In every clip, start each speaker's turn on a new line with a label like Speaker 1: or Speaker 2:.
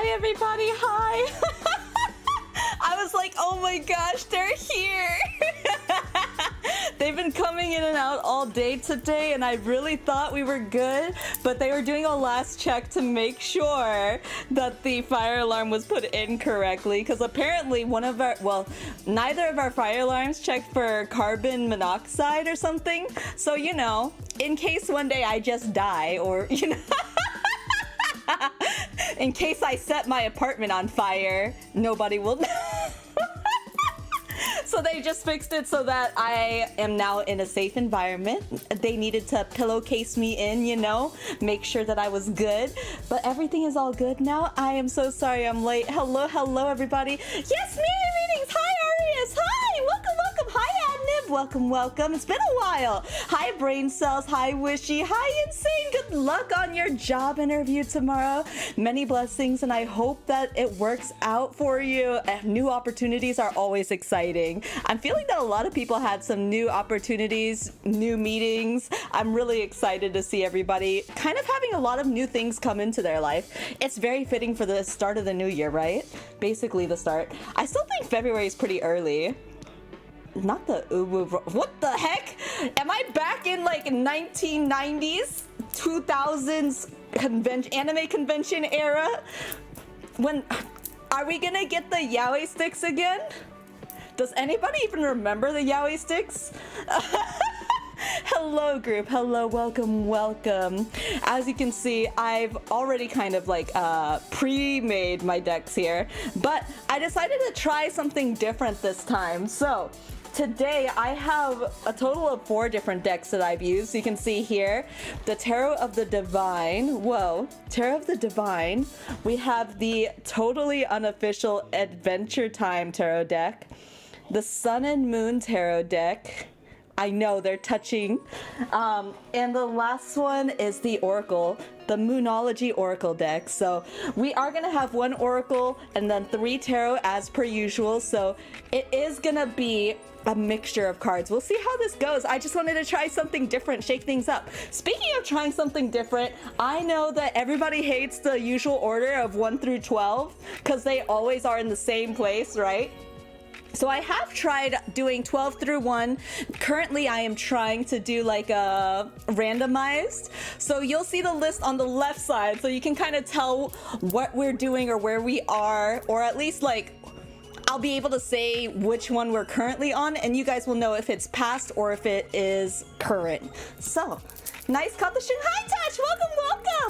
Speaker 1: Hi everybody, hi. I was like, oh my gosh, they're here. They've been coming in and out all day today, and I really thought we were good, but they were doing a last check to make sure that the fire alarm was put in correctly, because apparently neither of our fire alarms checked for carbon monoxide or something. So, you know, in case one day I just die, or, you know, in case I set my apartment on fire, nobody will know. So they just fixed it so that I am now in a safe environment. They needed to pillowcase me in, you know, make sure that I was good. But everything is all good now. I am so sorry I'm late. Hello, everybody. Yes, Miri readings. Hi, Aries. Hi, welcome. Hi, Adnib. Welcome. It's been a while. Hi, Brain Cells. Hi, Wishy. Hi, Insane. Good luck on your job interview tomorrow. Many blessings, and I hope that it works out for you. New opportunities are always exciting. I'm feeling that a lot of people had some new opportunities, new meetings. I'm really excited to see everybody kind of having a lot of new things come into their life. It's very fitting for the start of the new year, right? Basically the start. I still think February is pretty early. Not the what the heck? Am I back in like 1990s, 2000s anime convention era? When are we gonna get the yaoi sticks again? Does anybody even remember the yaoi sticks? Hello group, hello, welcome. As you can see, I've already kind of like pre-made my decks here, but I decided to try something different this time. So today I have a total of 4 different decks that I've used. You can see here the Tarot of the Divine. Whoa, Tarot of the Divine. We have the totally unofficial Adventure Time Tarot deck, the Sun and Moon Tarot deck. I know, they're touching. And the last one is the Oracle, the Moonology Oracle deck. So we are gonna have 1 Oracle and then 3 Tarot as per usual. So it is gonna be a mixture of cards. We'll see how this goes. I just wanted to try something different, shake things up. Speaking of trying something different, I know that everybody hates the usual order of 1 through 12 because they always are in the same place, right? So I have tried doing 12 through 1. Currently, I am trying to do like a randomized. So you'll see the list on the left side, so you can kind of tell what we're doing or where we are, or at least like I'll be able to say which one we're currently on, and you guys will know if it's past or if it is current. So, nice Katashin. Hi, Touch.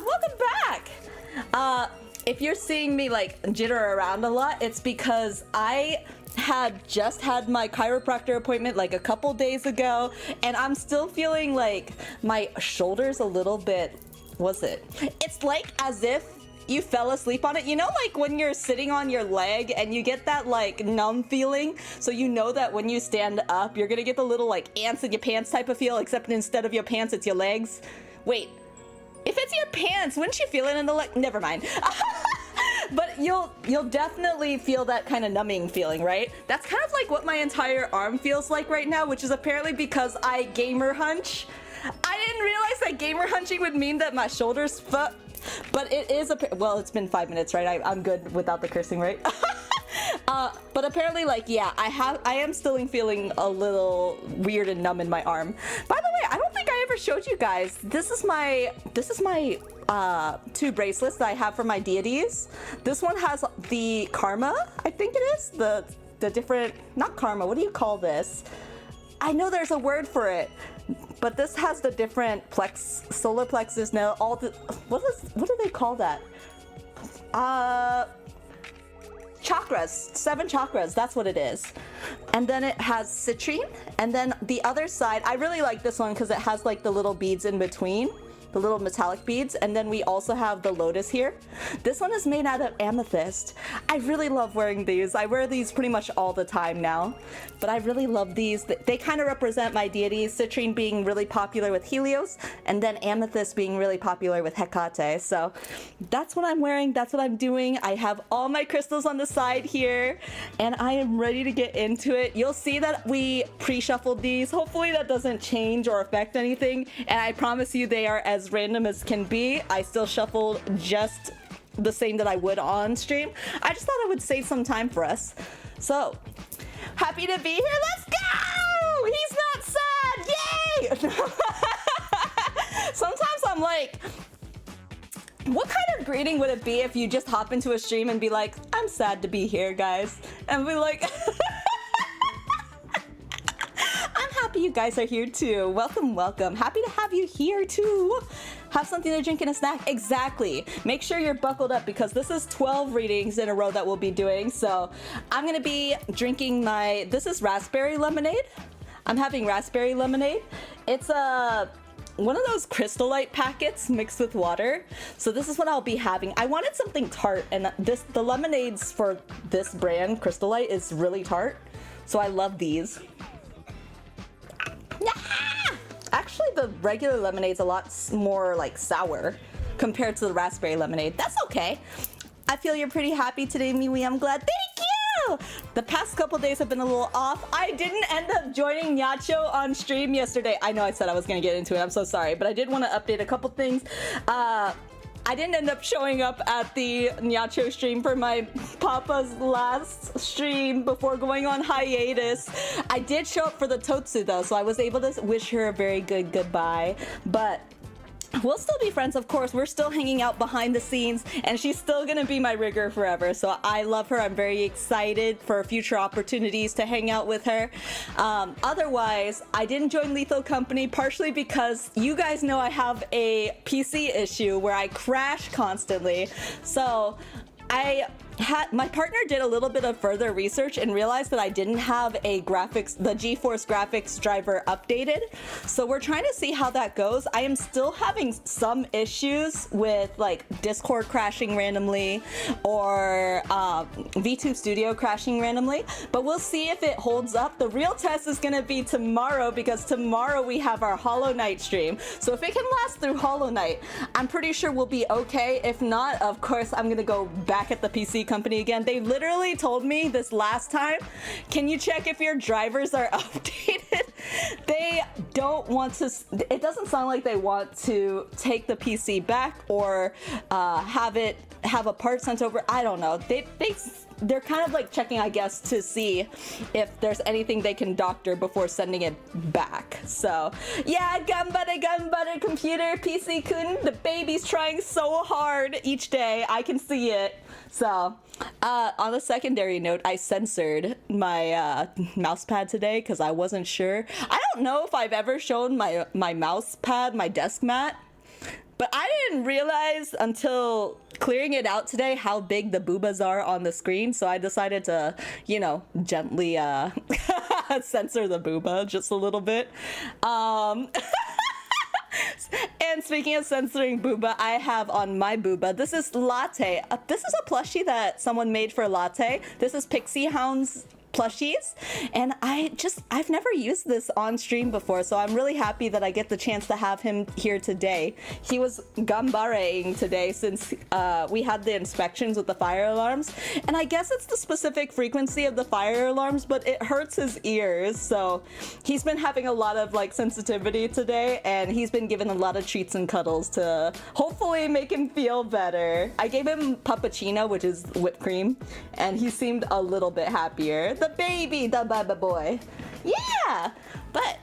Speaker 1: Welcome back. If you're seeing me like jitter around a lot, it's because I had just had my chiropractor appointment like a couple days ago, and I'm still feeling like my shoulders a little bit, it's like as if you fell asleep on it. You know, like when you're sitting on your leg and you get that like numb feeling, so you know that when you stand up you're gonna get the little like ants in your pants type of feel, except instead of your pants it's your legs. Wait, if it's your pants, wouldn't you feel it in the leg? Never mind. But you'll definitely feel that kind of numbing feeling, right? That's kind of like what my entire arm feels like right now, which is apparently because I gamer hunch. I didn't realize that gamer hunching would mean that my shoulders but it is well, it's been 5 minutes, right? I'm good without the cursing, right? But apparently, like, yeah, I am still feeling a little weird and numb in my arm. By the way, I don't think I ever showed you guys. This is my 2 bracelets that I have for my deities. This one has the karma, I think it is, the different, not karma, what do you call this? I know there's a word for it, but this has the different solar plexus, now all the, what do they call that? Chakras, 7 chakras, that's what it is. And then it has citrine, and then the other side, I really like this one because it has like the little beads in between, the little metallic beads, and then we also have the lotus here. This one is made out of amethyst. I really love wearing these. I wear these pretty much all the time now, but I really love these. They kind of represent my deities, citrine being really popular with Helios, and then amethyst being really popular with Hecate. So that's what I'm wearing, that's what I'm doing. I have all my crystals on the side here, and I am ready to get into it. You'll see that we pre-shuffled these. Hopefully that doesn't change or affect anything, and I promise you they are as random as can be. I still shuffled just the same that I would on stream. I just thought I would save some time for us. So, happy to be here. Let's go! He's not sad! Yay! Sometimes I'm like, what kind of greeting would it be if you just hop into a stream and be like, I'm sad to be here, guys? And be like, I'm happy you guys are here too. Welcome, welcome. Happy to have you here too. Have something to drink and a snack. Exactly. Make sure you're buckled up because this is 12 readings in a row that we'll be doing. So I'm gonna be drinking this is raspberry lemonade. I'm having raspberry lemonade. It's one of those Crystal Light packets mixed with water. So this is what I'll be having. I wanted something tart, and the lemonades for this brand, Crystal Light, is really tart. So I love these. Actually, the regular lemonade's a lot more like sour compared to the raspberry lemonade. That's okay. I feel you're pretty happy today, Miwi. I'm glad. Thank you! The past couple days have been a little off. I didn't end up joining Nacho on stream yesterday. I know I said I was going to get into it. I'm so sorry. But I did want to update a couple things. I didn't end up showing up at the Nacho stream for my papa's last stream before going on hiatus. I did show up for the Totsu though, so I was able to wish her a very good goodbye. But we'll still be friends, of course. We're still hanging out behind the scenes, and she's still gonna be my rigger forever. So I love her. I'm very excited for future opportunities to hang out with her. Otherwise, I didn't join Lethal Company partially because you guys know I have a PC issue where I crash constantly. So my partner did a little bit of further research and realized that I didn't have the GeForce graphics driver updated. So we're trying to see how that goes. I am still having some issues with like Discord crashing randomly or VTube Studio crashing randomly, but we'll see if it holds up. The real test is gonna be tomorrow because tomorrow we have our Hollow Knight stream. So if it can last through Hollow Knight, I'm pretty sure we'll be okay. If not, of course, I'm gonna go back at the PC company again. They literally told me this last time, can you check if your drivers are updated? They don't want to, it doesn't sound like they want to take the PC back or have a part sent over. I don't know. They're kind of like checking, I guess, to see if there's anything they can doctor before sending it back. So yeah, gunbutter computer PC-kun, the baby's trying so hard each day. I can see it. So on a secondary note, I censored my mouse pad today because I wasn't sure. I don't know if I've ever shown my mouse pad, my desk mat, but I didn't realize until clearing it out today how big the boobas are on the screen. So I decided to, gently censor the booba just a little bit. And speaking of censoring booba, I have on my booba, this is Latte. This is a plushie that someone made for Latte. This is Pixie Hound's plushies, and I've never used this on stream before, so I'm really happy that I get the chance to have him here today. He was gambareing today since we had the inspections with the fire alarms, and I guess it's the specific frequency of the fire alarms, but it hurts his ears, so he's been having a lot of like sensitivity today, and he's been given a lot of treats and cuddles to hopefully make him feel better. I gave him puppuccino, which is whipped cream, and he seemed a little bit happier. The baby, the baba boy. Yeah, but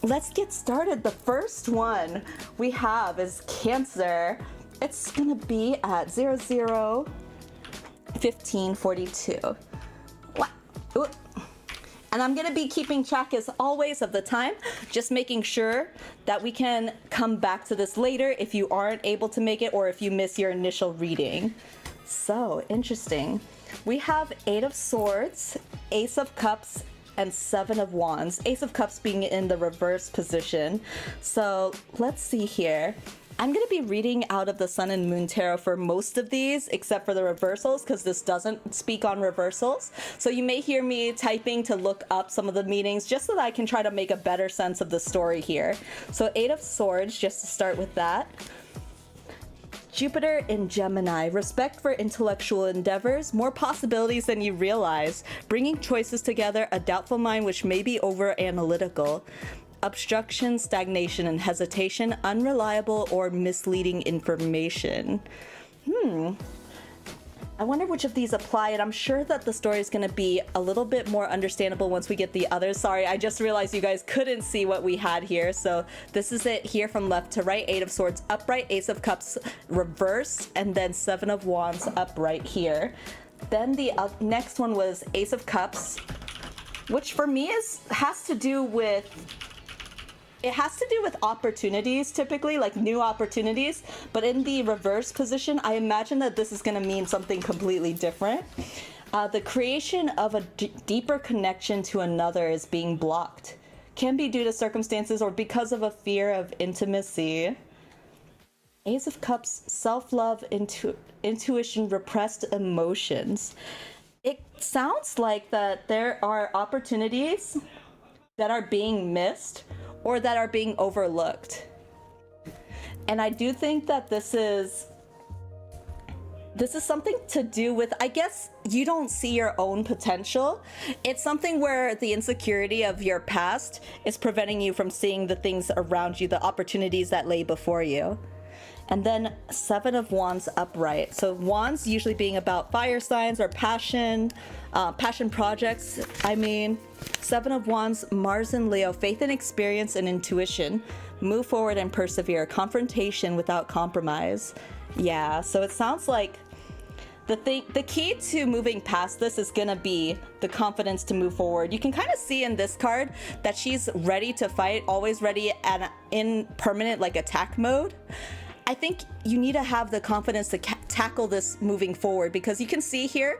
Speaker 1: let's get started. The first one we have is Cancer. It's gonna be at 001542. What? Ooh. And I'm gonna be keeping track as always of the time, just making sure that we can come back to this later if you aren't able to make it or if you miss your initial reading. So interesting. We have 8 of Swords, Ace of Cups, and 7 of Wands. Ace of Cups being in the reverse position. So let's see here. I'm going to be reading out of the Sun and Moon Tarot for most of these, except for the reversals, because this doesn't speak on reversals. So you may hear me typing to look up some of the meanings, just so that I can try to make a better sense of the story here. So 8 of Swords, just to start with that. Jupiter in Gemini, respect for intellectual endeavors, more possibilities than you realize, bringing choices together, a doubtful mind which may be over-analytical, obstruction, stagnation, and hesitation, unreliable or misleading information. I wonder which of these apply, and I'm sure that the story is going to be a little bit more understandable once we get the others. Sorry, I just realized you guys couldn't see what we had here. So this is it here from left to right. 8 of Swords upright, Ace of Cups reversed, and then 7 of Wands upright here. Then the next one was Ace of Cups, which for me has to do with opportunities, typically, like new opportunities. But in the reverse position, I imagine that this is going to mean something completely different. The creation of a deeper connection to another is being blocked. Can be due to circumstances or because of a fear of intimacy. Ace of Cups, self-love, intuition, repressed emotions. It sounds like that there are opportunities that are being missed or that are being overlooked. And I do think that this is something to do with, I guess, you don't see your own potential. It's something where the insecurity of your past is preventing you from seeing the things around you, the opportunities that lay before you. And then 7 of Wands upright. So Wands usually being about fire signs or passion projects. I mean, 7 of Wands, Mars and Leo, faith and experience and intuition. Move forward and persevere. Confrontation without compromise. Yeah, so it sounds like the key to moving past this is gonna be the confidence to move forward. You can kind of see in this card that she's ready to fight, always ready and in permanent like attack mode. I think you need to have the confidence to tackle this moving forward, because you can see here,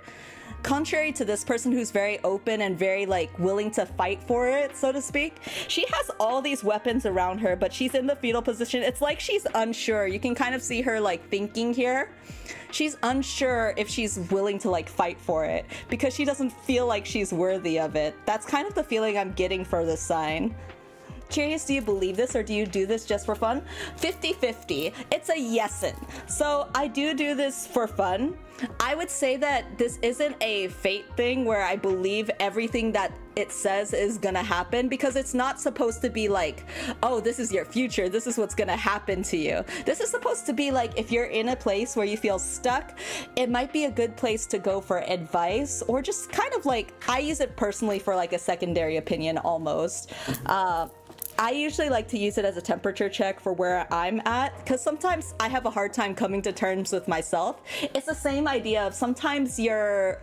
Speaker 1: contrary to this person who's very open and very like willing to fight for it, so to speak, she has all these weapons around her, but she's in the fetal position. It's like she's unsure. You can kind of see her like thinking here. She's unsure if she's willing to like fight for it because she doesn't feel like she's worthy of it. That's kind of the feeling I'm getting for this sign. Curious, do you believe this or do you do this just for fun? 50-50. It's a yesin. So I do this for fun. I would say that this isn't a fate thing where I believe everything that it says is gonna happen, because it's not supposed to be like, oh, this is your future, this is what's gonna happen to you. This is supposed to be like, if you're in a place where you feel stuck, it might be a good place to go for advice, or just kind of like, I use it personally for like a secondary opinion almost. I usually like to use it as a temperature check for where I'm at, because sometimes I have a hard time coming to terms with myself. It's the same idea of sometimes you're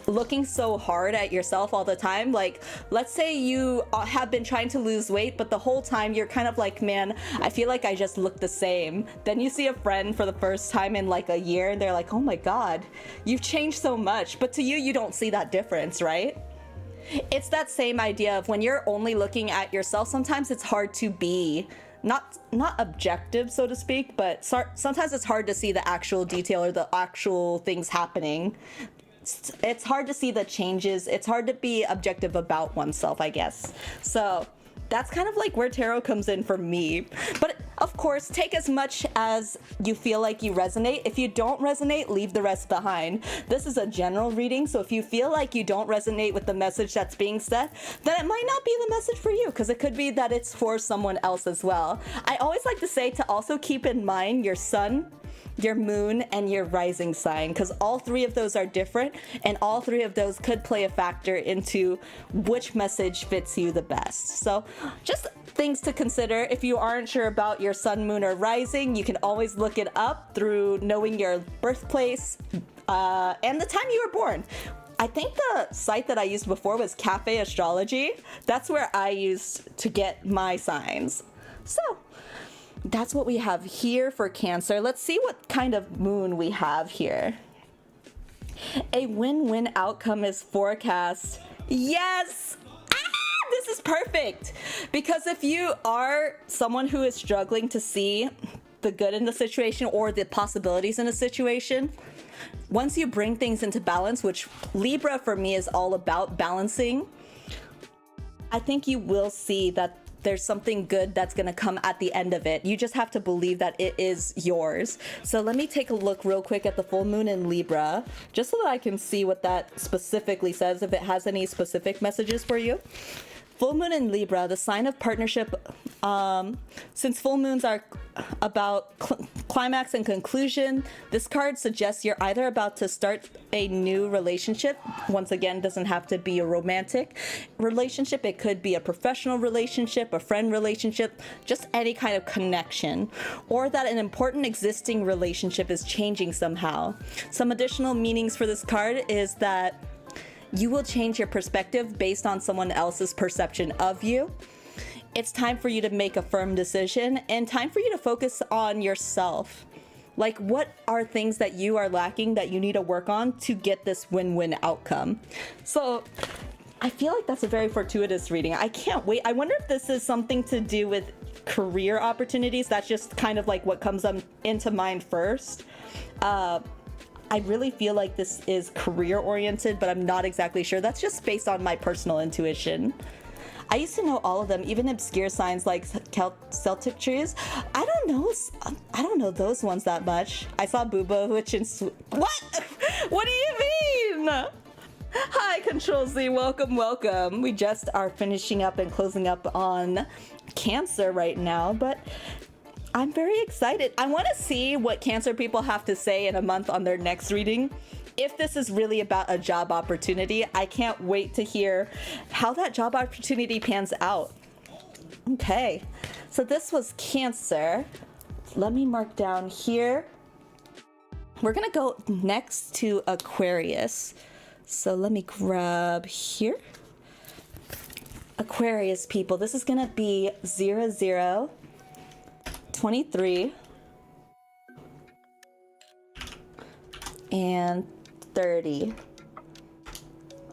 Speaker 1: looking so hard at yourself all the time. Like, let's say you have been trying to lose weight, but the whole time you're kind of like, man, I feel like I just look the same. Then you see a friend for the first time in like a year and they're like, oh my God, you've changed so much. But to you, you don't see that difference, right? It's that same idea of when you're only looking at yourself, sometimes it's hard to be not objective, so to speak, but sometimes it's hard to see the actual detail or the actual things happening. It's hard to see the changes. It's hard to be objective about oneself, I guess. So that's kind of like where tarot comes in for me. But of course, take as much as you feel like you resonate. If you don't resonate, leave the rest behind. This is a general reading, so if you feel like you don't resonate with the message that's being said, then it might not be the message for you, because it could be that it's for someone else as well. I always like to say to also keep in mind your sun, your moon, and your rising sign, because all 3 of those are different, and all 3 of those could play a factor into which message fits you the best. So just things to consider. If you aren't sure about your sun, moon, or rising, you can always look it up through knowing your birthplace and the time you were born. I think the site that I used before was Cafe Astrology. That's where I used to get my signs. So that's what we have here for Cancer. Let's see what kind of moon we have here. A win-win outcome is forecast. Yes! This is perfect, because if you are someone who is struggling to see the good in the situation or the possibilities in a situation, once you bring things into balance, which Libra for me is all about balancing, I think you will see that there's something good that's gonna come at the end of it. You just have to believe that it is yours. So let me take a look real quick at the full moon in Libra, just so that I can see what that specifically says, if it has any specific messages for you. Full moon in Libra, the sign of partnership. Since full moons are about climax and conclusion, this card suggests you're either about to start a new relationship. Once again, doesn't have to be a romantic relationship. It could be a professional relationship, a friend relationship, just any kind of connection, or that an important existing relationship is changing somehow. Some additional meanings for this card is that you will change your perspective based on someone else's perception of you. It's time for you to make a firm decision and time for you to focus on yourself. Like, what are things that you are lacking that you need to work on to get this win-win outcome? So I feel like that's a very fortuitous reading. I can't wait. I wonder if this is something to do with career opportunities. That's just kind of like what comes into mind first. I really feel like this is career oriented, but I'm not exactly sure. That's just based on my personal intuition. I used to know all of them, even obscure signs like Celtic trees. I don't know those ones that much. I saw Booba, which in what? What do you mean? Hi, Control Z. Welcome. We just are finishing up and closing up on Cancer right now, but I'm very excited. I want to see what Cancer people have to say in a month on their next reading. If this is really about a job opportunity, I can't wait to hear how that job opportunity pans out. Okay, so this was Cancer. Let me mark down here. We're gonna go next to Aquarius. So let me grab here. Aquarius people, this is gonna be 00, 23, and 30.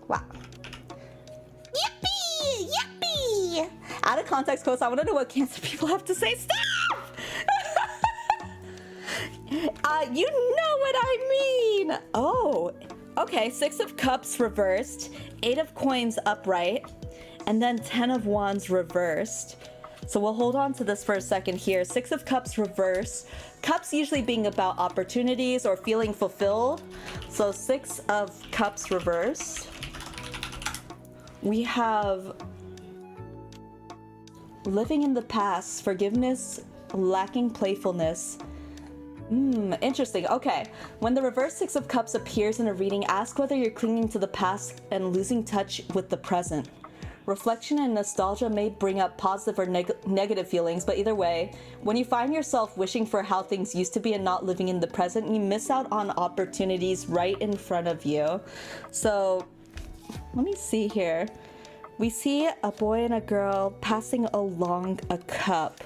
Speaker 1: Wow. Yippee! Yippee! Out of context quotes, I want to know what Cancer people have to say. Stop! You know what I mean! Oh, okay. 6 of Cups reversed, 8 of Coins upright, and then 10 of Wands reversed. So we'll hold on to this for a second here. 6 of Cups reversed. Cups usually being about opportunities or feeling fulfilled. So 6 of Cups reversed. We have living in the past, forgiveness, lacking playfulness. Interesting. Okay. When the reverse 6 of Cups appears in a reading, ask whether you're clinging to the past and losing touch with the present. Reflection and nostalgia may bring up positive or negative feelings, but either way, when you find yourself wishing for how things used to be and not living in the present, you miss out on opportunities right in front of you. So, let me see here. We see a boy and a girl passing along a cup.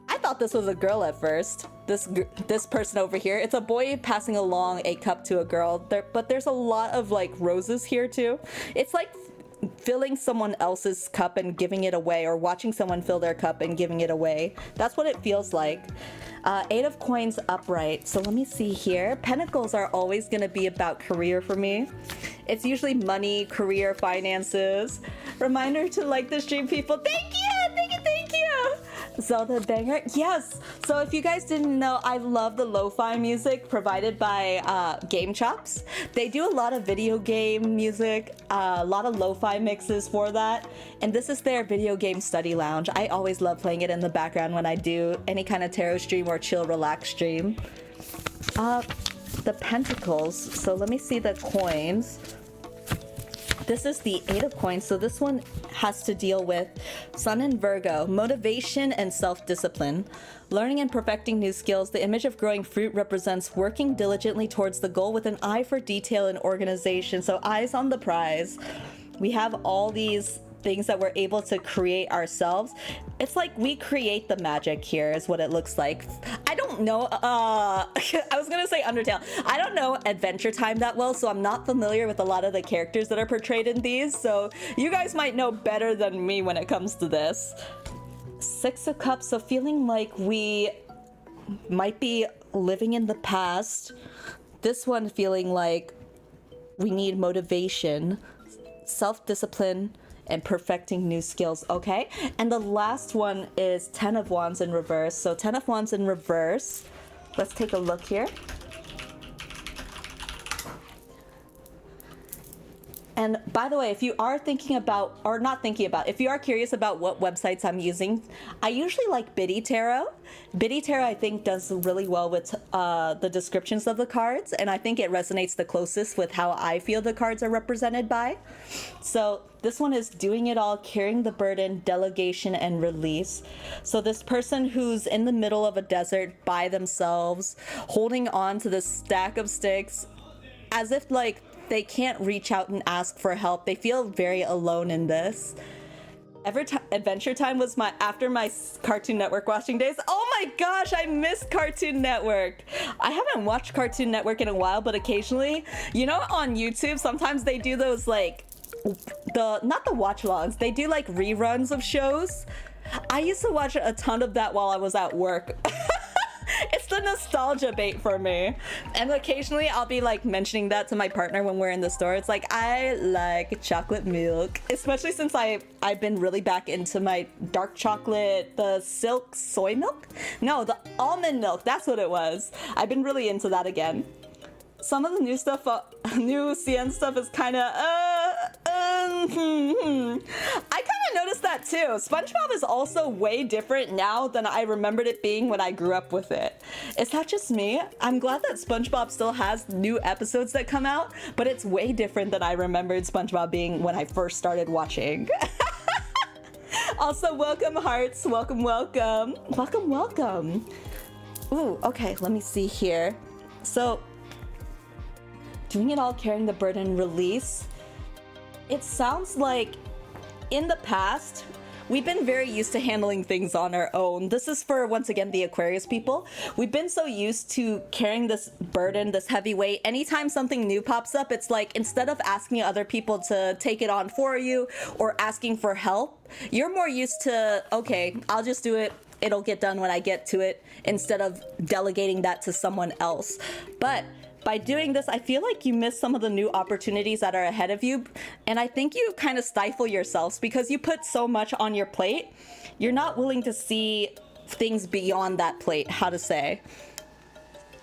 Speaker 1: I thought this was a girl at first. This person over here, it's a boy passing along a cup to a girl, but there's a lot of like roses here too. It's like filling someone else's cup and giving it away, or watching someone fill their cup and giving it away. That's what it feels like. 8 of Coins upright. So let me see here. Pentacles are always going to be about career for me. It's usually money, career, finances. Reminder to like the stream, people. Thank you. Zelda banger, yes. So if you guys didn't know, I love the lo-fi music provided by Game Chops. They do a lot of video game music, a lot of lo-fi mixes for that, and this is their video game study lounge. I always love playing it in the background when I do any kind of tarot stream or chill relax stream. The Pentacles, so let me see the coins. This is the 8 of Coins, so this one has to deal with Sun in Virgo, motivation and self-discipline. Learning and perfecting new skills, the image of growing fruit represents working diligently towards the goal with an eye for detail and organization, so eyes on the prize. We have all these things that we're able to create ourselves. It's like we create the magic here is what it looks like. I don't know, I was gonna say Undertale. I don't know Adventure Time that well, so I'm not familiar with a lot of the characters that are portrayed in these, so you guys might know better than me when it comes to this. 6 of Cups, so feeling like we might be living in the past. This one feeling like we need motivation, self-discipline, and perfecting new skills. Okay, and the last one is 10 of Wands in reverse. So 10 of Wands in reverse, let's take a look here. And by the way, if you are thinking about, or not thinking about, if you are curious about what websites I'm using, I usually like Biddy Tarot. Biddy Tarot, I think, does really well with the descriptions of the cards, and I think it resonates the closest with how I feel the cards are represented by. So this one is doing it all, carrying the burden, delegation, and release. So this person who's in the middle of a desert by themselves, holding on to this stack of sticks, as if like they can't reach out and ask for help. They feel very alone in this. Adventure Time was after my Cartoon Network watching days. Oh my gosh, I miss Cartoon Network. I haven't watched Cartoon Network in a while, but occasionally, you know, on YouTube, sometimes they do those like, not the watch logs, they do like reruns of shows. I used to watch a ton of that while I was at work. It's the nostalgia bait for me. And occasionally I'll be like mentioning that to my partner when we're in the store. It's like, I like chocolate milk, especially since I've been really back into my dark chocolate, the silk soy milk? No, the almond milk, that's what it was. I've been really into that again. Some of the new stuff, new CN stuff is kind of, I kind of noticed that too. SpongeBob is also way different now than I remembered it being when I grew up with it. Is that just me? I'm glad that SpongeBob still has new episodes that come out, but it's way different than I remembered SpongeBob being when I first started watching. Also, welcome hearts, welcome, welcome. Welcome, welcome. Ooh, okay, let me see here. So, doing it all, carrying the burden, release. It sounds like in the past, we've been very used to handling things on our own. This is for, once again, the Aquarius people. We've been so used to carrying this burden, this heavy weight. Anytime something new pops up, it's like, instead of asking other people to take it on for you or asking for help, you're more used to, okay, I'll just do it. It'll get done when I get to it, instead of delegating that to someone else. But by doing this, I feel like you miss some of the new opportunities that are ahead of you. And I think you kind of stifle yourselves because you put so much on your plate. You're not willing to see things beyond that plate, how to say.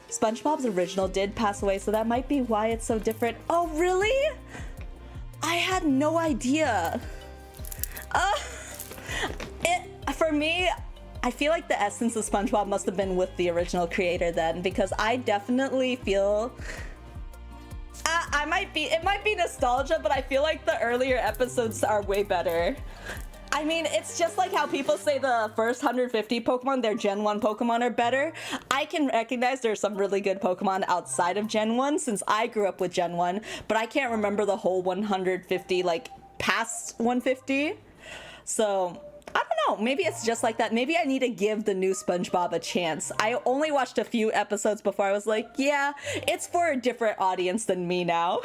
Speaker 1: SpongeBob's original did pass away, so that might be why it's so different. Oh, really? I had no idea. For me, I feel like the essence of SpongeBob must have been with the original creator then, because I definitely feel, it might be nostalgia, but I feel like the earlier episodes are way better. I mean, it's just like how people say the first 150 Pokemon, their Gen 1 Pokemon are better. I can recognize there's some really good Pokemon outside of Gen 1 since I grew up with Gen 1, but I can't remember the whole 150, like past 150. So I don't know, maybe it's just like that. Maybe I need to give the new SpongeBob a chance. I only watched a few episodes before I was like, yeah, it's for a different audience than me now.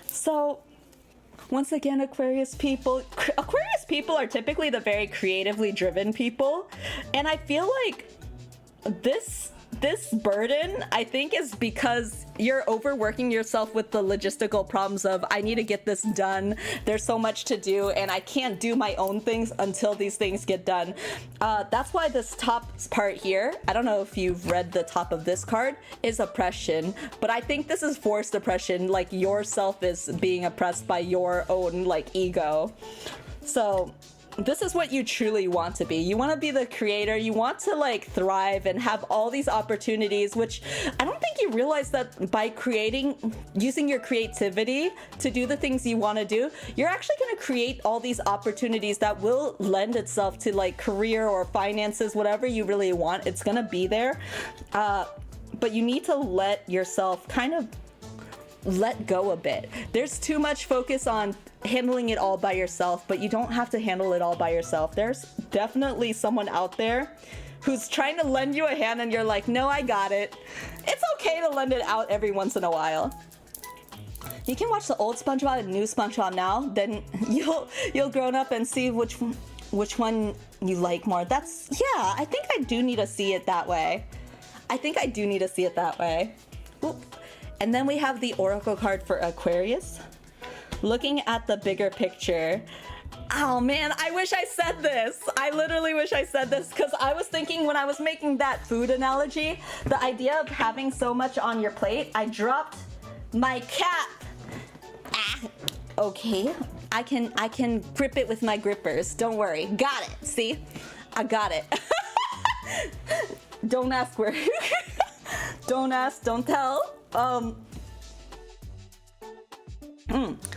Speaker 1: So, once again, Aquarius people are typically the very creatively driven people. And I feel like this burden, I think, is because you're overworking yourself with the logistical problems of, I need to get this done, there's so much to do, and I can't do my own things until these things get done. That's why this top part here, I don't know if you've read the top of this card, is oppression, but I think this is forced oppression, like yourself is being oppressed by your own like ego. So this is what you truly want to be. You want to be the creator. You want to like thrive and have all these opportunities, which I don't think you realize that by using your creativity to do the things you want to do, you're actually going to create all these opportunities that will lend itself to like career or finances, whatever you really want. It's going to be there. But you need to let yourself kind of let go a bit. There's too much focus on handling it all by yourself, but you don't have to handle it all by yourself. There's definitely someone out there who's trying to lend you a hand and you're like, no, I got it. It's okay to lend it out every once in a while. You can watch the old SpongeBob and new SpongeBob now, then you'll grown up and see which one you like more. I think I do need to see it that way. Oop. And then we have the Oracle card for Aquarius. Looking at the bigger picture. Oh man, I wish I said this. I literally wish I said this, because I was thinking when I was making that food analogy, the idea of having so much on your plate, I dropped my cap. Okay, I can grip it with my grippers. Don't worry. Got it. See? I got it. Don't ask where. Don't ask, don't tell.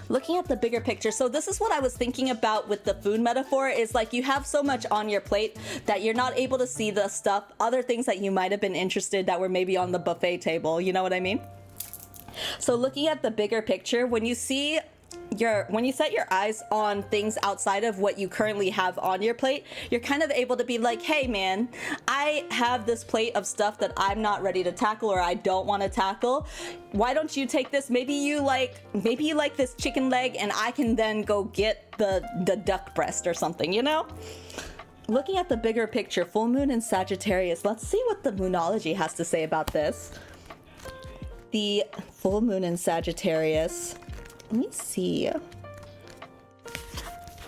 Speaker 1: Looking at the bigger picture, so this is what I was thinking about with the food metaphor, is like you have so much on your plate that you're not able to see the stuff, other things that you might have been interested that were maybe on the buffet table, you know what I mean? So looking at the bigger picture, when you set your eyes on things outside of what you currently have on your plate, you're kind of able to be like, hey man, I have this plate of stuff that I'm not ready to tackle or I don't want to tackle. Why don't you take this? Maybe you like this chicken leg and I can then go get the duck breast or something, you know? Looking at the bigger picture, full moon in Sagittarius, let's see what the Moonology has to say about this. The full moon in Sagittarius. Let me see.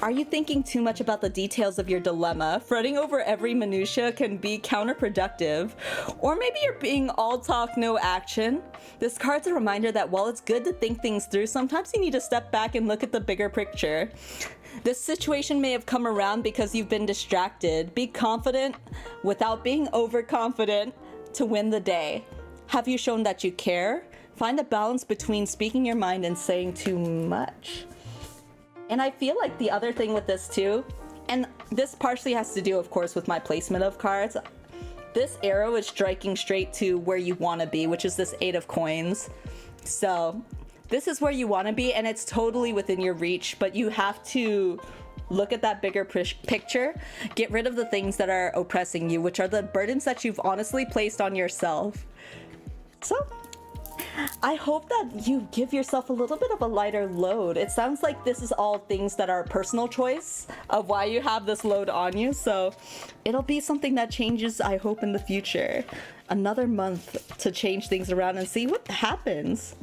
Speaker 1: Are you thinking too much about the details of your dilemma? Fretting over every minutia can be counterproductive. Or maybe you're being all talk, no action. This card's a reminder that while it's good to think things through, sometimes you need to step back and look at the bigger picture. This situation may have come around because you've been distracted. Be confident without being overconfident to win the day. Have you shown that you care? Find a balance between speaking your mind and saying too much. And I feel like the other thing with this too, and this partially has to do, of course, with my placement of cards. This arrow is striking straight to where you want to be, which is this 8 of coins. So this is where you want to be, and it's totally within your reach, but you have to look at that bigger picture, get rid of the things that are oppressing you, which are the burdens that you've honestly placed on yourself. So I hope that you give yourself a little bit of a lighter load. It sounds like this is all things that are personal choice of why you have this load on you. So it'll be something that changes, I hope, in the future. Another month to change things around and see what happens.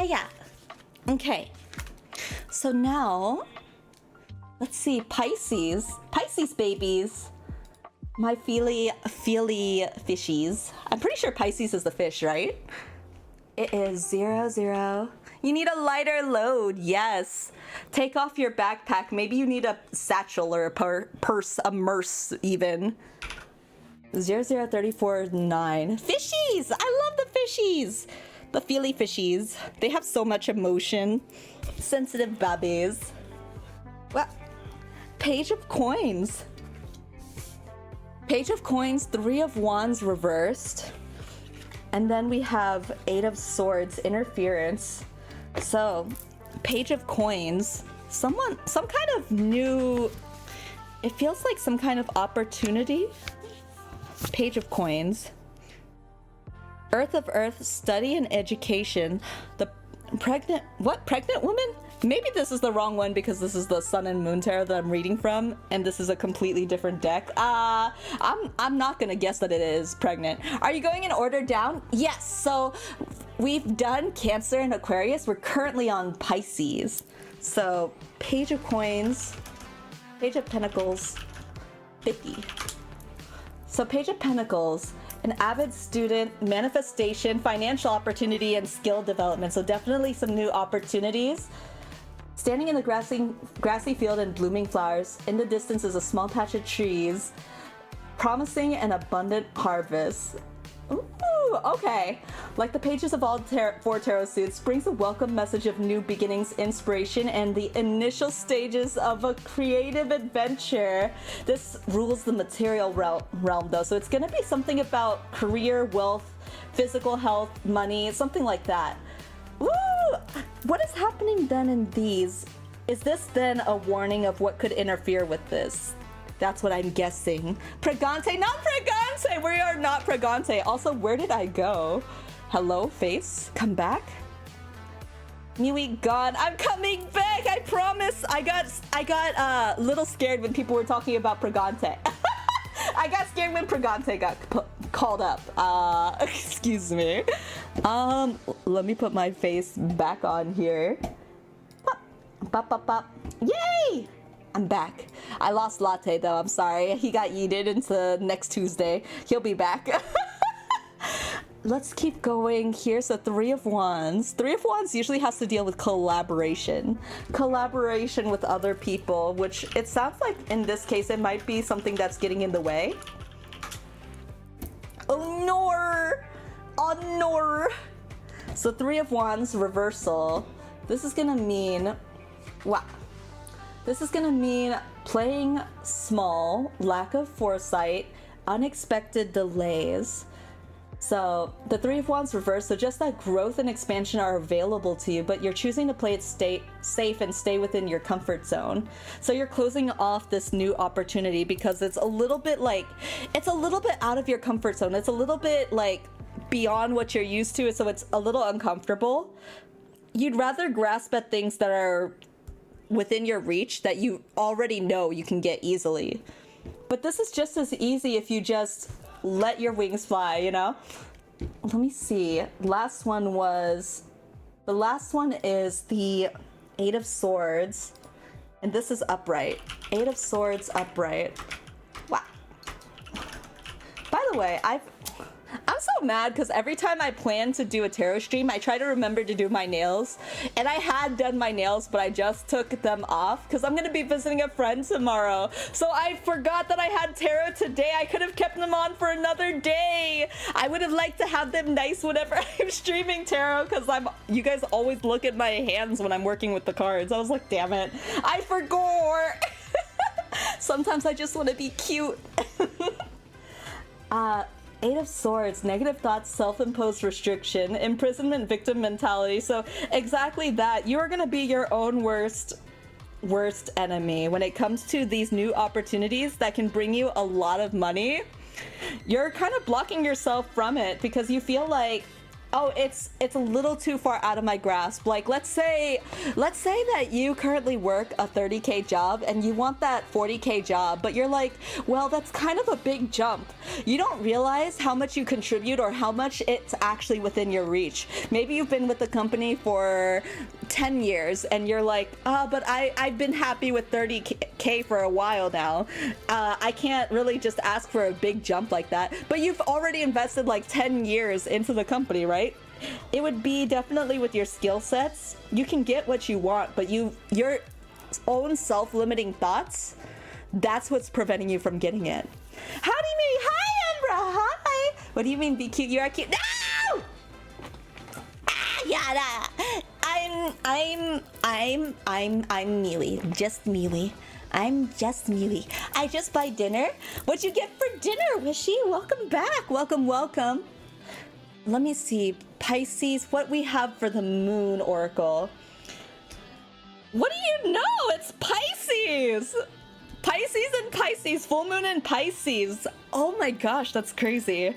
Speaker 1: Yeah. Okay. So now, let's see, Pisces babies. My feely fishies. I'm pretty sure Pisces is the fish, right? It is 0, 0. You need a lighter load, yes. Take off your backpack. Maybe you need a satchel or a purse, a merce even. 0, 0, 34, 9. Fishies! I love the fishies! The feely fishies. They have so much emotion. Sensitive babbies. Well, Page of Coins. Page of Coins, 3 of Wands reversed. And then we have 8 of Swords, interference. So, Page of Coins, some kind of new, it feels like some kind of opportunity. Page of Coins. Earth of Earth, study and education. The pregnant woman? Maybe this is the wrong one because this is the Sun and Moon tarot that I'm reading from, and this is a completely different deck. I'm not gonna guess that it is pregnant. Are you going in order down? Yes, so we've done Cancer and Aquarius. We're currently on Pisces. So Page of Coins, Page of Pentacles, 50. So Page of Pentacles, an avid student, manifestation, financial opportunity, and skill development. So definitely some new opportunities. Standing in the grassy field and blooming flowers. In the distance is a small patch of trees, promising an abundant harvest. Ooh, okay. Like the pages of all 4 tarot suits, brings a welcome message of new beginnings, inspiration, and the initial stages of a creative adventure. This rules the material realm though, so it's gonna be something about career, wealth, physical health, money, something like that. Ooh! What is happening then in these? Is this then a warning of what could interfere with this? That's what I'm guessing. Pregante, not Pregante! We are not Pregante. Also, where did I go? Hello, face? Come back? Mewy gone. I'm coming back, I promise. I got a little scared when people were talking about Pregante. I got scared when Pregante got called up. Excuse me. Let me put my face back on here. Pop, pop, pop, pop. Yay! I'm back. I lost Latte though, I'm sorry. He got yeeted into next Tuesday. He'll be back. let's keep going here. So Three of Wands. Three of Wands usually has to deal with collaboration. Collaboration with other people, which it sounds like in this case it might be something that's getting in the way. Oh no! Oh no! So Three of Wands reversal. This is gonna mean, wow. This is gonna mean playing small, lack of foresight, unexpected delays. So the Three of Wands reverse, so just that growth and expansion are available to you, but you're choosing to play it safe and stay within your comfort zone. So you're closing off this new opportunity because it's a little bit like, it's a little bit out of your comfort zone. It's a little bit like beyond what you're used to, so it's a little uncomfortable. You'd rather grasp at things that are within your reach that you already know you can get easily. But this is just as easy if you just let your wings fly, you know? Let me see. The last one is the Eight of Swords. And this is upright. Eight of Swords upright. Wow. By the way, I'm so mad because every time I plan to do a tarot stream, I try to remember to do my nails. And I had done my nails, but I just took them off because I'm going to be visiting a friend tomorrow. So I forgot that I had tarot today. I could have kept them on for another day. I would have liked to have them nice whenever I'm streaming tarot because you guys always look at my hands when I'm working with the cards. I was like, damn it, I forgot. Sometimes I just want to be cute. Eight of Swords, negative thoughts, self-imposed restriction, imprisonment, victim mentality. So exactly that. You are going to be your own worst enemy when it comes to these new opportunities that can bring you a lot of money. You're kind of blocking yourself from it because you feel like, oh, it's a little too far out of my grasp. Like, let's say that you currently work a 30K job and you want that 40K job, but you're like, well, that's kind of a big jump. You don't realize how much you contribute or how much it's actually within your reach. Maybe you've been with the company for 10 years and you're like, but I've been happy with 30K for a while now. I can't really just ask for a big jump like that. But you've already invested like 10 years into the company, right? It would be definitely with your skill sets. You can get what you want, but your own self-limiting thoughts, that's what's preventing you from getting it. How do you mean? Hi, Ambra. Hi. What do you mean be cute? You are cute. No! Yada. I'm Mealy. Just Mealy. I'm just Mealy. I just buy dinner. What'd you get for dinner, Wishy? Welcome back. Welcome, welcome. Let me see. Pisces, what we have for the moon oracle. What do you know? It's Pisces. Pisces and Pisces. Full moon and Pisces. Oh my gosh, that's crazy.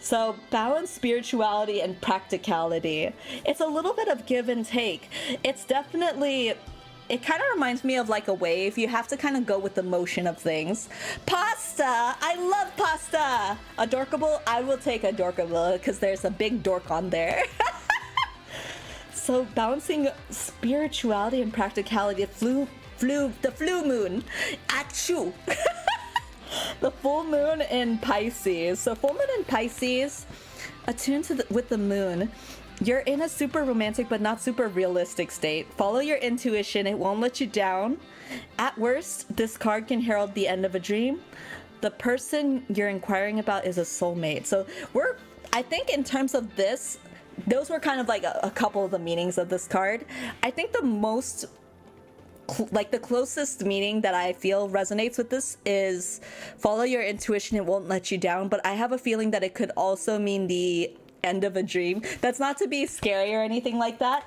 Speaker 1: So balance spirituality and practicality. It's a little bit of give and take. It's definitely, it kind of reminds me of like a wave. You have to kind of go with the motion of things. Pasta! I love pasta! Adorkable? I will take adorkable because there's a big dork on there. So balancing spirituality and practicality. The flu moon. Achoo! The full moon in Pisces. So full moon in Pisces, attuned with the moon. You're in a super romantic but not super realistic state. Follow your intuition, it won't let you down. At worst, this card can herald the end of a dream. The person you're inquiring about is a soulmate. So I think in terms of this, those were kind of like a couple of the meanings of this card. I think the most, like the closest meaning that I feel resonates with this is follow your intuition, it won't let you down. But I have a feeling that it could also mean the end of a dream. That's not to be scary or anything like that,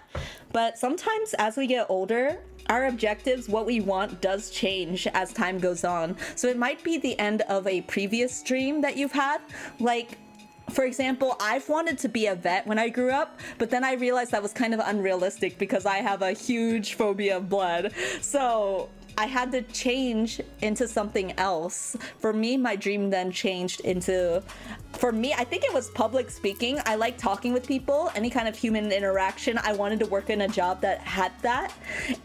Speaker 1: but sometimes as we get older, our objectives, what we want, does change as time goes on. So it might be the end of a previous dream that you've had. Like, for example, I've wanted to be a vet when I grew up, but then I realized that was kind of unrealistic because I have a huge phobia of blood. So I had to change into something else. For me, my dream then changed into, for me, I think it was public speaking. I like talking with people, any kind of human interaction. I wanted to work in a job that had that.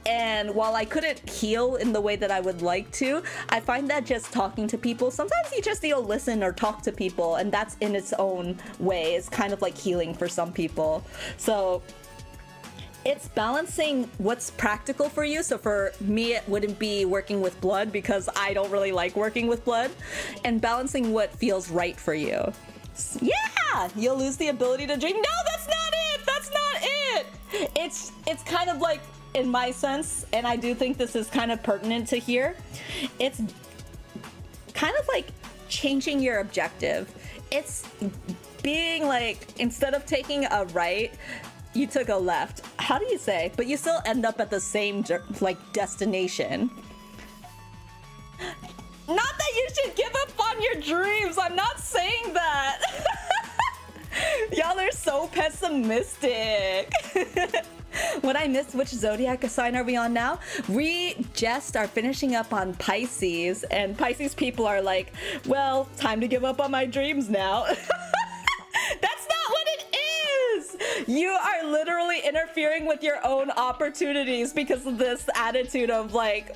Speaker 1: And while I couldn't heal in the way that I would like to, I find that just talking to people, sometimes you just need to listen or talk to people, and that's in its own way. It's kind of like healing for some people. So it's balancing what's practical for you. So for me, it wouldn't be working with blood because I don't really like working with blood, and balancing what feels right for you. Yeah, you'll lose the ability to dream. No, that's not it. That's not it. It's kind of like, in my sense, and I do think this is kind of pertinent to here, it's kind of like changing your objective. It's being like, instead of taking a right, you took a left. How do you say? But you still end up at the same like destination. Not that you should give up on your dreams. I'm not saying that. Y'all are so pessimistic. When I missed, which zodiac sign are we on now? We just are finishing up on Pisces, and Pisces people are like, well, time to give up on my dreams now. That's not what it is. You are literally interfering with your own opportunities because of this attitude of like,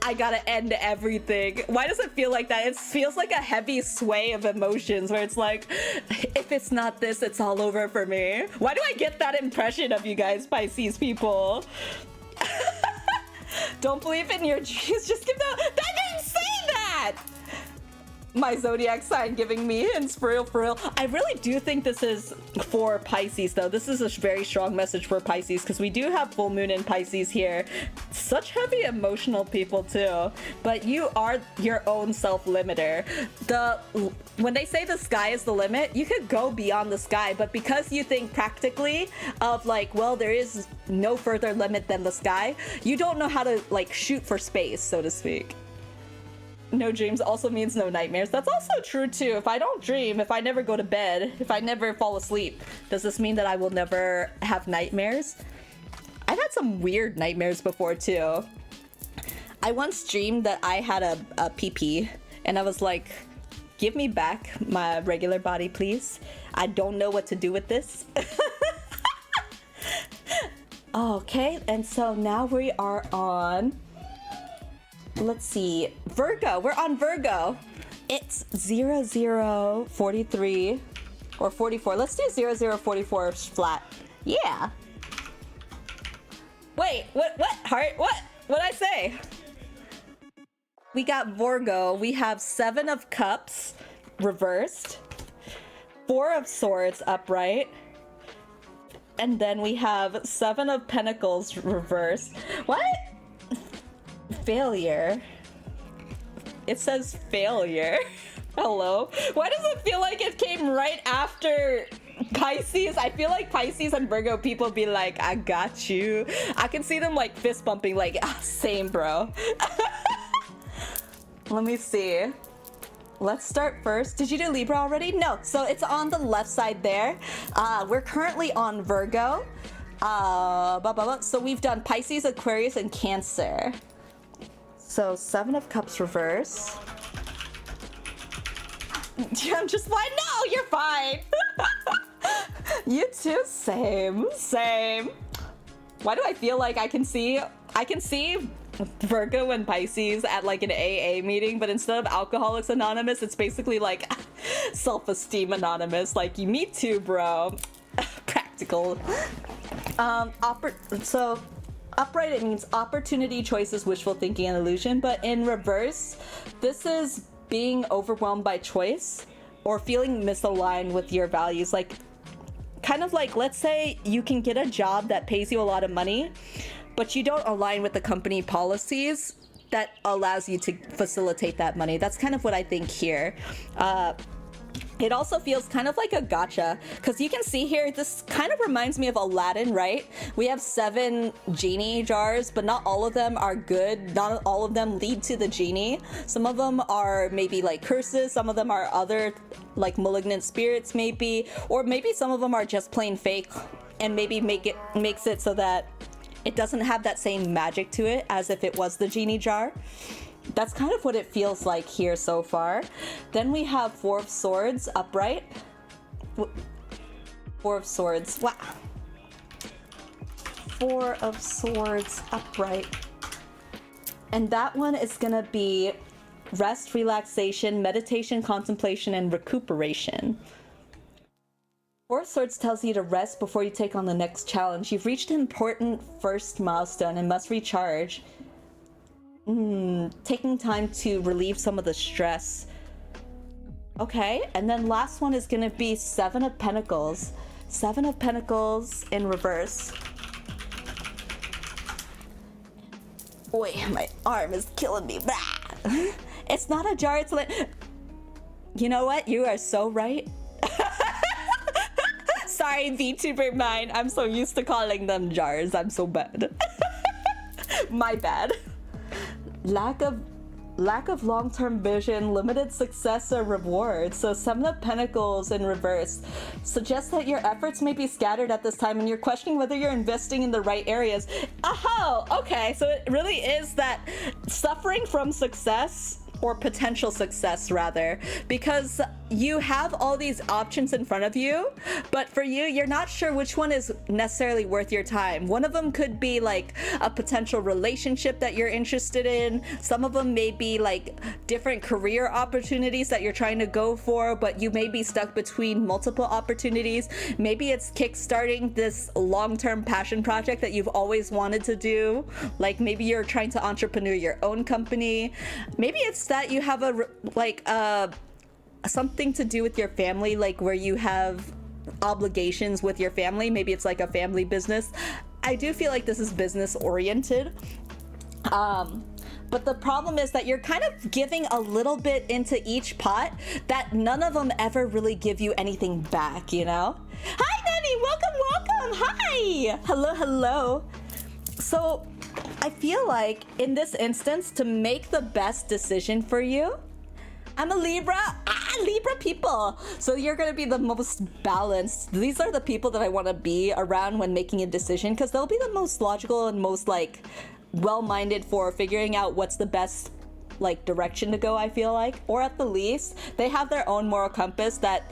Speaker 1: I gotta end everything. Why does it feel like that? It feels like a heavy sway of emotions where it's like, if it's not this, it's all over for me. Why do I get that impression of you guys, Pisces people? Don't believe in your dreams, just give that didn't say that! My zodiac sign giving me hints, for real, for real. I really do think this is for Pisces though. This is a very strong message for Pisces because we do have full moon in Pisces here. Such heavy emotional people too, but you are your own self-limiter. When they say the sky is the limit, you could go beyond the sky, but because you think practically of like, well, there is no further limit than the sky, you don't know how to like shoot for space, so to speak. No dreams also means no nightmares. That's also true too. If I don't dream, if I never go to bed, if I never fall asleep, does this mean that I will never have nightmares? I've had some weird nightmares before too. I once dreamed that I had a pee-pee, and I was like, give me back my regular body, please. I don't know what to do with this. Okay, and so now we are on, let's see, Virgo. We're on Virgo. It's 0043 or 44. Let's do 0044 flat. Yeah. Wait, what, heart? What'd I say? We got Virgo. We have 7 of Cups reversed, 4 of Swords upright, and then we have 7 of Pentacles reversed. What? Failure. It says failure. Hello? Why does it feel like it came right after Pisces? I feel like Pisces and Virgo people be like, I got you. I can see them like fist bumping like, same bro. Let me see. Let's start first. Did you do Libra already? No. So it's on the left side there. We're currently on Virgo. So we've done Pisces, Aquarius, and Cancer. So 7 of Cups reverse. I'm just fine. No, you're fine. You too. Same. Why do I feel like I can see Virgo and Pisces at like an AA meeting, but instead of Alcoholics Anonymous, it's basically like Self-Esteem Anonymous. Like, me too, bro. Practical. So upright, it means opportunity, choices, wishful thinking, and illusion. But in reverse, this is being overwhelmed by choice or feeling misaligned with your values. Like, kind of like, let's say you can get a job that pays you a lot of money, but you don't align with the company policies that allows you to facilitate that money. That's kind of what I think here. It also feels kind of like a gotcha, because you can see here, this kind of reminds me of Aladdin, right? We have 7 genie jars, but not all of them are good. Not all of them lead to the genie. Some of them are maybe like curses. Some of them are other like malignant spirits maybe, or maybe some of them are just plain fake and maybe makes it so that it doesn't have that same magic to it as if it was the genie jar. That's kind of what it feels like here so far. Then we have Four of Swords upright. Four of Swords. Wow. Four of Swords upright. And that one is gonna be rest, relaxation, meditation, contemplation, and recuperation. Four of Swords tells you to rest before you take on the next challenge. You've reached an important first milestone and must recharge. Taking time to relieve some of the stress. Okay, and then last one is gonna be Seven of Pentacles. Seven of Pentacles in reverse. Boy, my arm is killing me. It's not a jar, it's like... You know what? You are so right. Sorry, VTuber mind. I'm so used to calling them jars. I'm so bad. My bad. Lack of long-term vision, limited success or reward. So Seven of Pentacles in reverse suggests that your efforts may be scattered at this time and you're questioning whether you're investing in the right areas. Oh, okay. So it really is that suffering from success, or potential success rather, because you have all these options in front of you, but for you, you're not sure which one is necessarily worth your time. One of them could be like a potential relationship that you're interested in. Some of them may be like different career opportunities that you're trying to go for, but you may be stuck between multiple opportunities. Maybe it's kickstarting this long-term passion project that you've always wanted to do. Like maybe you're trying to entrepreneur your own company. Maybe it's that you have something to do with your family, like where you have obligations with your family. Maybe it's like a family business. I do feel like this is business oriented. But the problem is that you're kind of giving a little bit into each pot that none of them ever really give you anything back, you know? Hi, Nanny! Welcome! Hi! Hello. So I feel like in this instance, to make the best decision for you, I'm a Libra. Libra people. So you're going to be the most balanced. These are the people that I want to be around when making a decision, because they'll be the most logical and most like well-minded for figuring out what's the best like direction to go, I feel like. Or at the least, they have their own moral compass that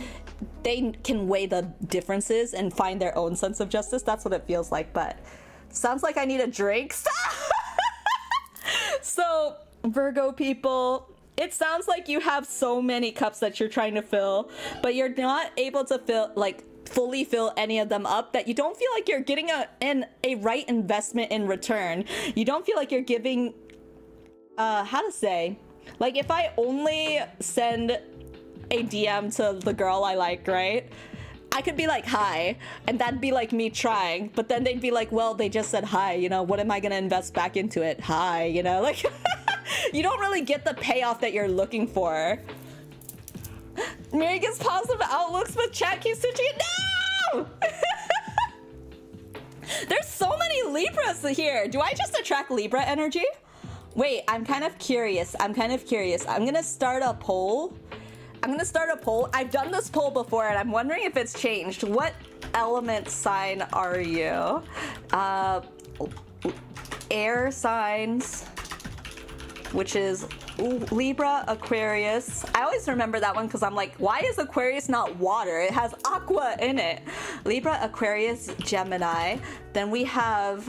Speaker 1: they can weigh the differences and find their own sense of justice. That's what it feels like, but sounds like I need a drink. So, Virgo people, it sounds like you have so many cups that you're trying to fill, but you're not able to fully fill any of them up, that you don't feel like you're getting a right investment in return. You don't feel like you're giving, how to say, like if I only send a DM to the girl I like, right? I could be like, hi, and that'd be like me trying, but then they'd be like, well, they just said hi, you know, what am I gonna invest back into it? Hi, you know, like, you don't really get the payoff that you're looking for. Miri gets positive outlooks, but chat keeps switching it. No! There's so many Libras here. Do I just attract Libra energy? Wait, I'm kind of curious. I'm gonna start a poll. I've done this poll before and I'm wondering if it's changed. What element sign are you? Air signs, which is Libra, Aquarius. I always remember that one because I'm like, why is Aquarius not water? It has aqua in it. Libra, Aquarius, Gemini. Then we have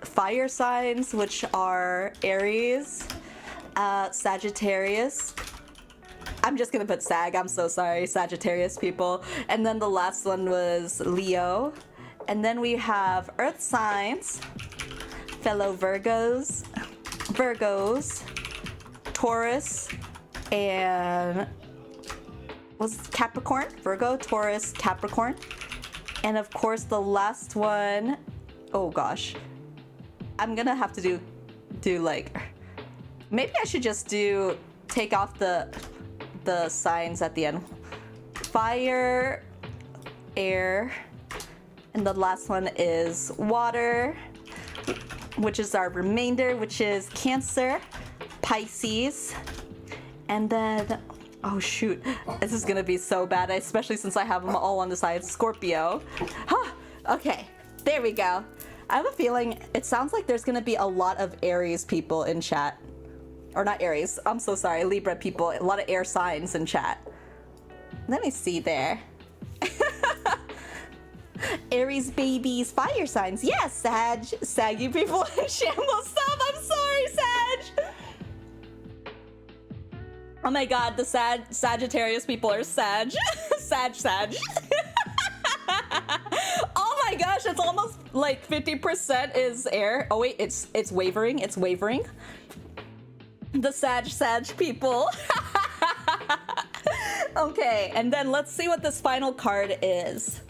Speaker 1: fire signs, which are Aries, Sagittarius. I'm just gonna put Sag, I'm so sorry, Sagittarius people. And then the last one was Leo. And then we have Earth signs, fellow Virgos, Taurus, and was Capricorn? Virgo, Taurus, Capricorn. And of course the last one, oh gosh, I'm gonna have to do like, maybe I should just take off the signs at the end. Fire, air, and the last one is water, which is our remainder, which is Cancer, Pisces, and then, oh shoot, this is gonna be so bad, especially since I have them all on the side. Scorpio. Huh, okay, there we go. I have a feeling it sounds like there's gonna be a lot of Aries people in chat. Or not Aries, I'm so sorry, Libra people, a lot of air signs in chat. Let me see there. Aries babies, fire signs. Yes, Sag. Sag, you people in shambles. Stop, I'm sorry, Sag. Oh my god, the Sagittarius people are Sag. Sag. Oh my gosh, it's almost like 50% is air. Oh wait, it's wavering, it's wavering. The Sag people. Okay, and then let's see what this final card is.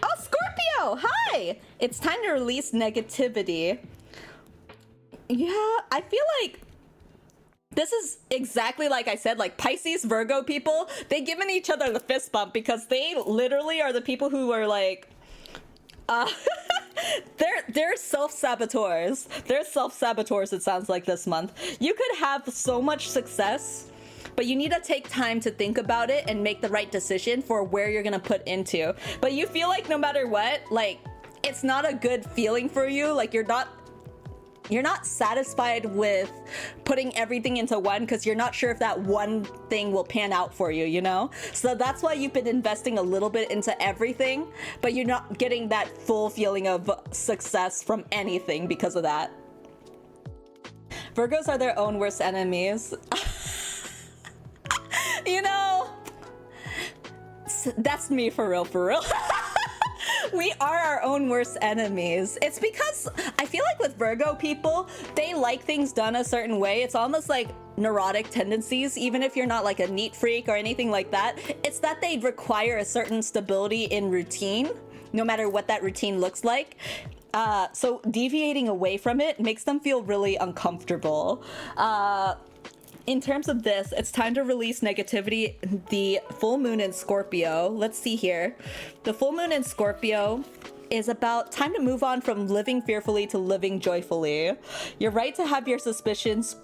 Speaker 1: Oh, Scorpio, hi! It's time to release negativity. Yeah, I feel like this is exactly like I said, like Pisces, Virgo people, they giving each other the fist bump because they literally are the people who are like, they're self-saboteurs. They're self-saboteurs, it sounds like, this month. You could have so much success, but you need to take time to think about it and make the right decision for where you're gonna put into. But you feel like no matter what, like, it's not a good feeling for you. Like, you're not satisfied with putting everything into one because you're not sure if that one thing will pan out for you, you know? So that's why you've been investing a little bit into everything, but you're not getting that full feeling of success from anything because of that. Virgos are their own worst enemies. You know, that's me for real, for real. We are our own worst enemies. It's because I feel like with Virgo people, they like things done a certain way. It's almost like neurotic tendencies, even if you're not like a neat freak or anything like that. It's that they require a certain stability in routine, no matter what that routine looks like. So deviating away from it makes them feel really uncomfortable. In terms of this, it's time to release negativity. The full moon in Scorpio, let's see here. The full moon in Scorpio is about time to move on from living fearfully to living joyfully. You're right to have your suspicions.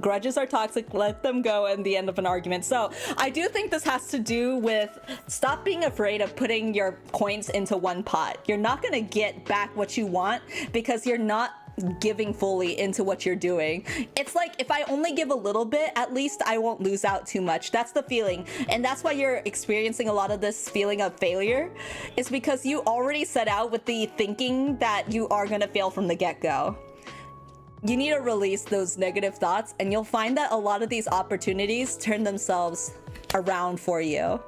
Speaker 1: Grudges are toxic, let them go, and the end of an argument. So I do think this has to do with stop being afraid of putting your coins into one pot. You're not gonna get back what you want because you're not giving fully into what you're doing. It's like, if I only give a little bit, at least I won't lose out too much. That's the feeling, and that's why you're experiencing a lot of this feeling of failure. It's because you already set out with the thinking that you are gonna fail from the get-go. You need to release those negative thoughts, and you'll find that a lot of these opportunities turn themselves around for you.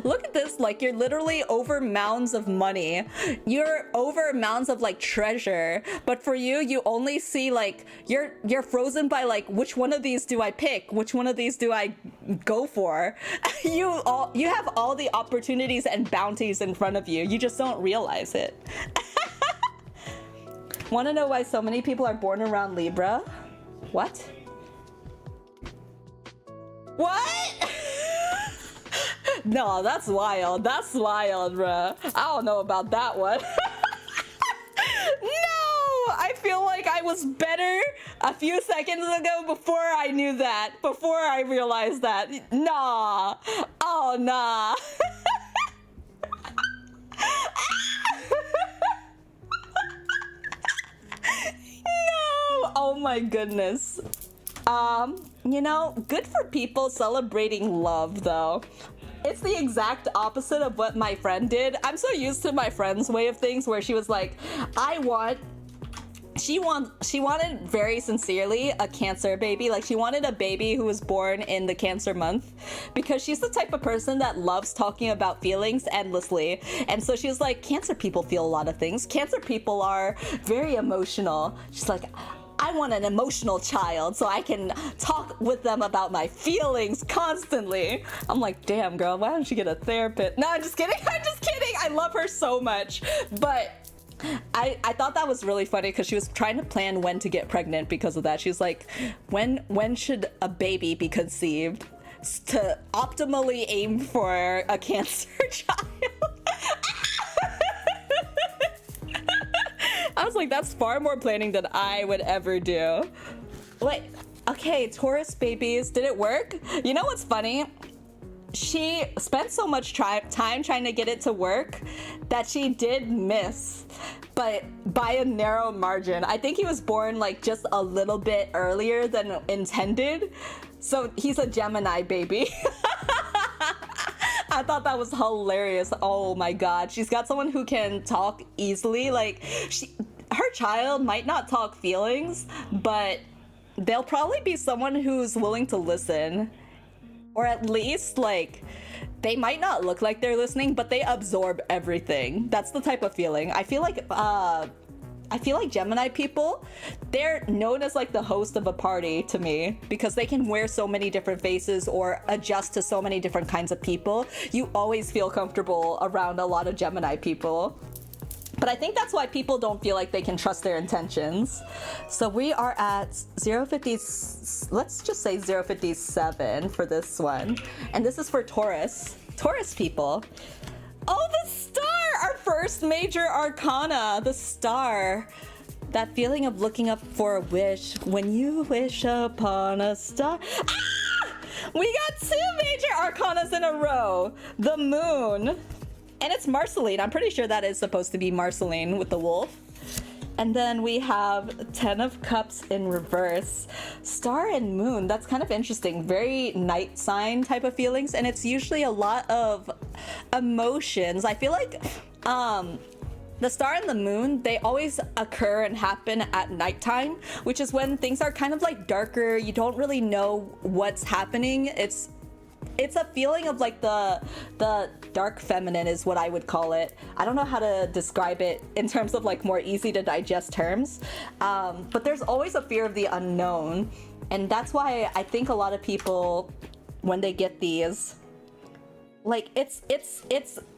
Speaker 1: Look at this, like, you're literally over mounds of money. You're over mounds of like treasure, but for you, you only see like, you're frozen by like, which one of these do I pick? Which one of these do I go for? You have all the opportunities and bounties in front of you. You just don't realize it. Want to know why so many people are born around Libra? What? What? No, that's wild. That's wild, bruh. I don't know about that one. No! I feel like I was better a few seconds ago before I knew that. Before I realized that. Nah. Oh, nah. No! Oh my goodness. You know, good for people celebrating love, though. It's the exact opposite of what my friend did. I'm so used to my friend's way of things where she was like, she wanted very sincerely a Cancer baby. Like, she wanted a baby who was born in the Cancer month because she's the type of person that loves talking about feelings endlessly. And so she was like, Cancer people feel a lot of things. Cancer people are very emotional. She's like, I want an emotional child so I can talk with them about my feelings constantly. I'm like, damn, girl, why don't you get a therapist? No, I'm just kidding. I'm just kidding. I love her so much. But I thought that was really funny because she was trying to plan when to get pregnant because of that. She was like, when should a baby be conceived to optimally aim for a Cancer child? I was like, that's far more planning than I would ever do. Wait, okay, Taurus babies, did it work? You know what's funny? she spent so much time trying to get it to work that she did miss, but by a narrow margin. I think he was born like just a little bit earlier than intended, so he's a Gemini baby. I thought that was hilarious. Oh my god, she's got someone who can talk easily. Like, her child might not talk feelings, but they'll probably be someone who's willing to listen. Or at least, like, they might not look like they're listening, but they absorb everything. That's the type of feeling. I feel like Gemini people, they're known as like the host of a party to me, because they can wear so many different faces or adjust to so many different kinds of people. You always feel comfortable around a lot of Gemini people. But I think that's why people don't feel like they can trust their intentions. So we are at 050, let's just say 057 for this one. And this is for Taurus. Taurus people. Oh, the star! Our first major arcana, the star. That feeling of looking up for a wish when you wish upon a star. Ah! We got 2 major arcanas in a row. The moon. And it's Marceline. I'm pretty sure that is supposed to be Marceline with the wolf. And then we have 10 of Cups in reverse. Star and moon, that's kind of interesting. Very night sign type of feelings. And it's usually a lot of emotions. I feel like the star and the moon, they always occur and happen at nighttime, which is when things are kind of like darker. You don't really know what's happening. It's a feeling of like the dark feminine is what I would call it. I don't know how to describe it in terms of like more easy to digest terms, but there's always a fear of the unknown, and that's why I think a lot of people, when they get these, like it's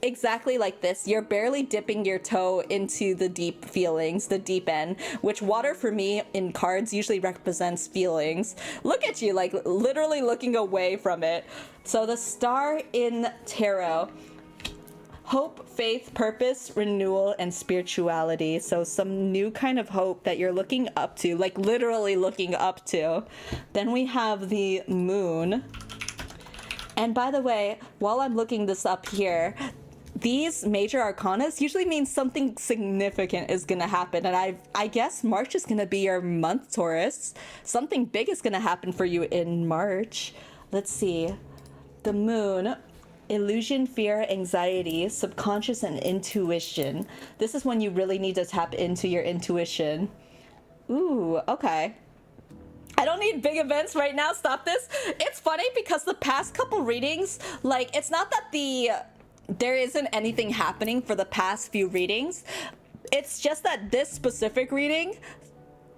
Speaker 1: exactly like this. You're barely dipping your toe into the deep feelings, the deep end, which water for me in cards usually represents feelings. Look at you, like literally looking away from it. So the star in tarot, hope, faith, purpose, renewal, and spirituality. So some new kind of hope that you're looking up to, like literally looking up to. Then we have the moon. And by the way, while I'm looking this up here, these major arcanas usually mean something significant is gonna happen. And I guess March is gonna be your month, Taurus. Something big is gonna happen for you in March. Let's see. The moon, illusion, fear, anxiety, subconscious, and intuition. This is when you really need to tap into your intuition. Ooh, okay. I don't need big events right now. Stop this. It's funny because the past couple readings, like, it's not that there isn't anything happening for the past few readings. It's just that this specific reading,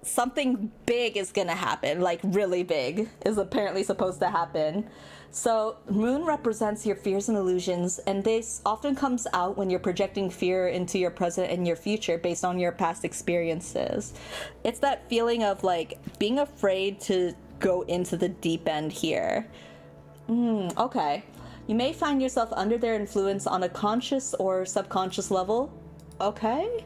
Speaker 1: something big is gonna happen, like really big is apparently supposed to happen. So moon represents your fears and illusions, and this often comes out when you're projecting fear into your present and your future based on your past experiences. It's that feeling of like being afraid to go into the deep end here. Okay. You may find yourself under their influence on a conscious or subconscious level. Okay.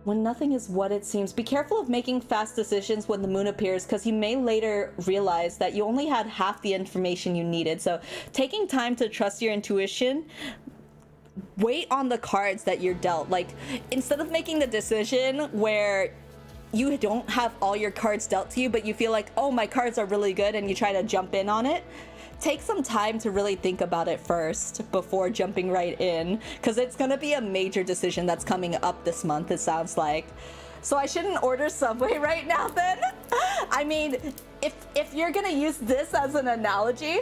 Speaker 1: When nothing is what it seems, be careful of making fast decisions when the moon appears, because you may later realize that you only had half the information you needed. So taking time to trust your intuition, wait on the cards that you're dealt. Like, instead of making the decision where you don't have all your cards dealt to you, but you feel like, oh, my cards are really good, and you try to jump in on it, take some time to really think about it first before jumping right in, because it's gonna be a major decision that's coming up this month, it sounds like. So I shouldn't order Subway right now then? I mean, if you're gonna use this as an analogy,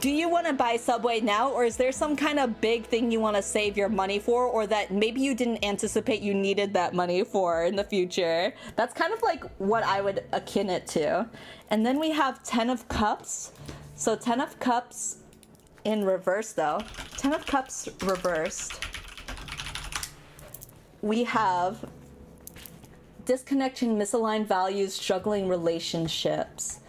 Speaker 1: do you want to buy Subway now, or is there some kind of big thing you want to save your money for, or that maybe you didn't anticipate you needed that money for in the future? That's kind of like what I would akin it to. And then we have 10 of Cups. So 10 of Cups in reverse though. 10 of Cups reversed. We have disconnection, misaligned values, struggling relationships.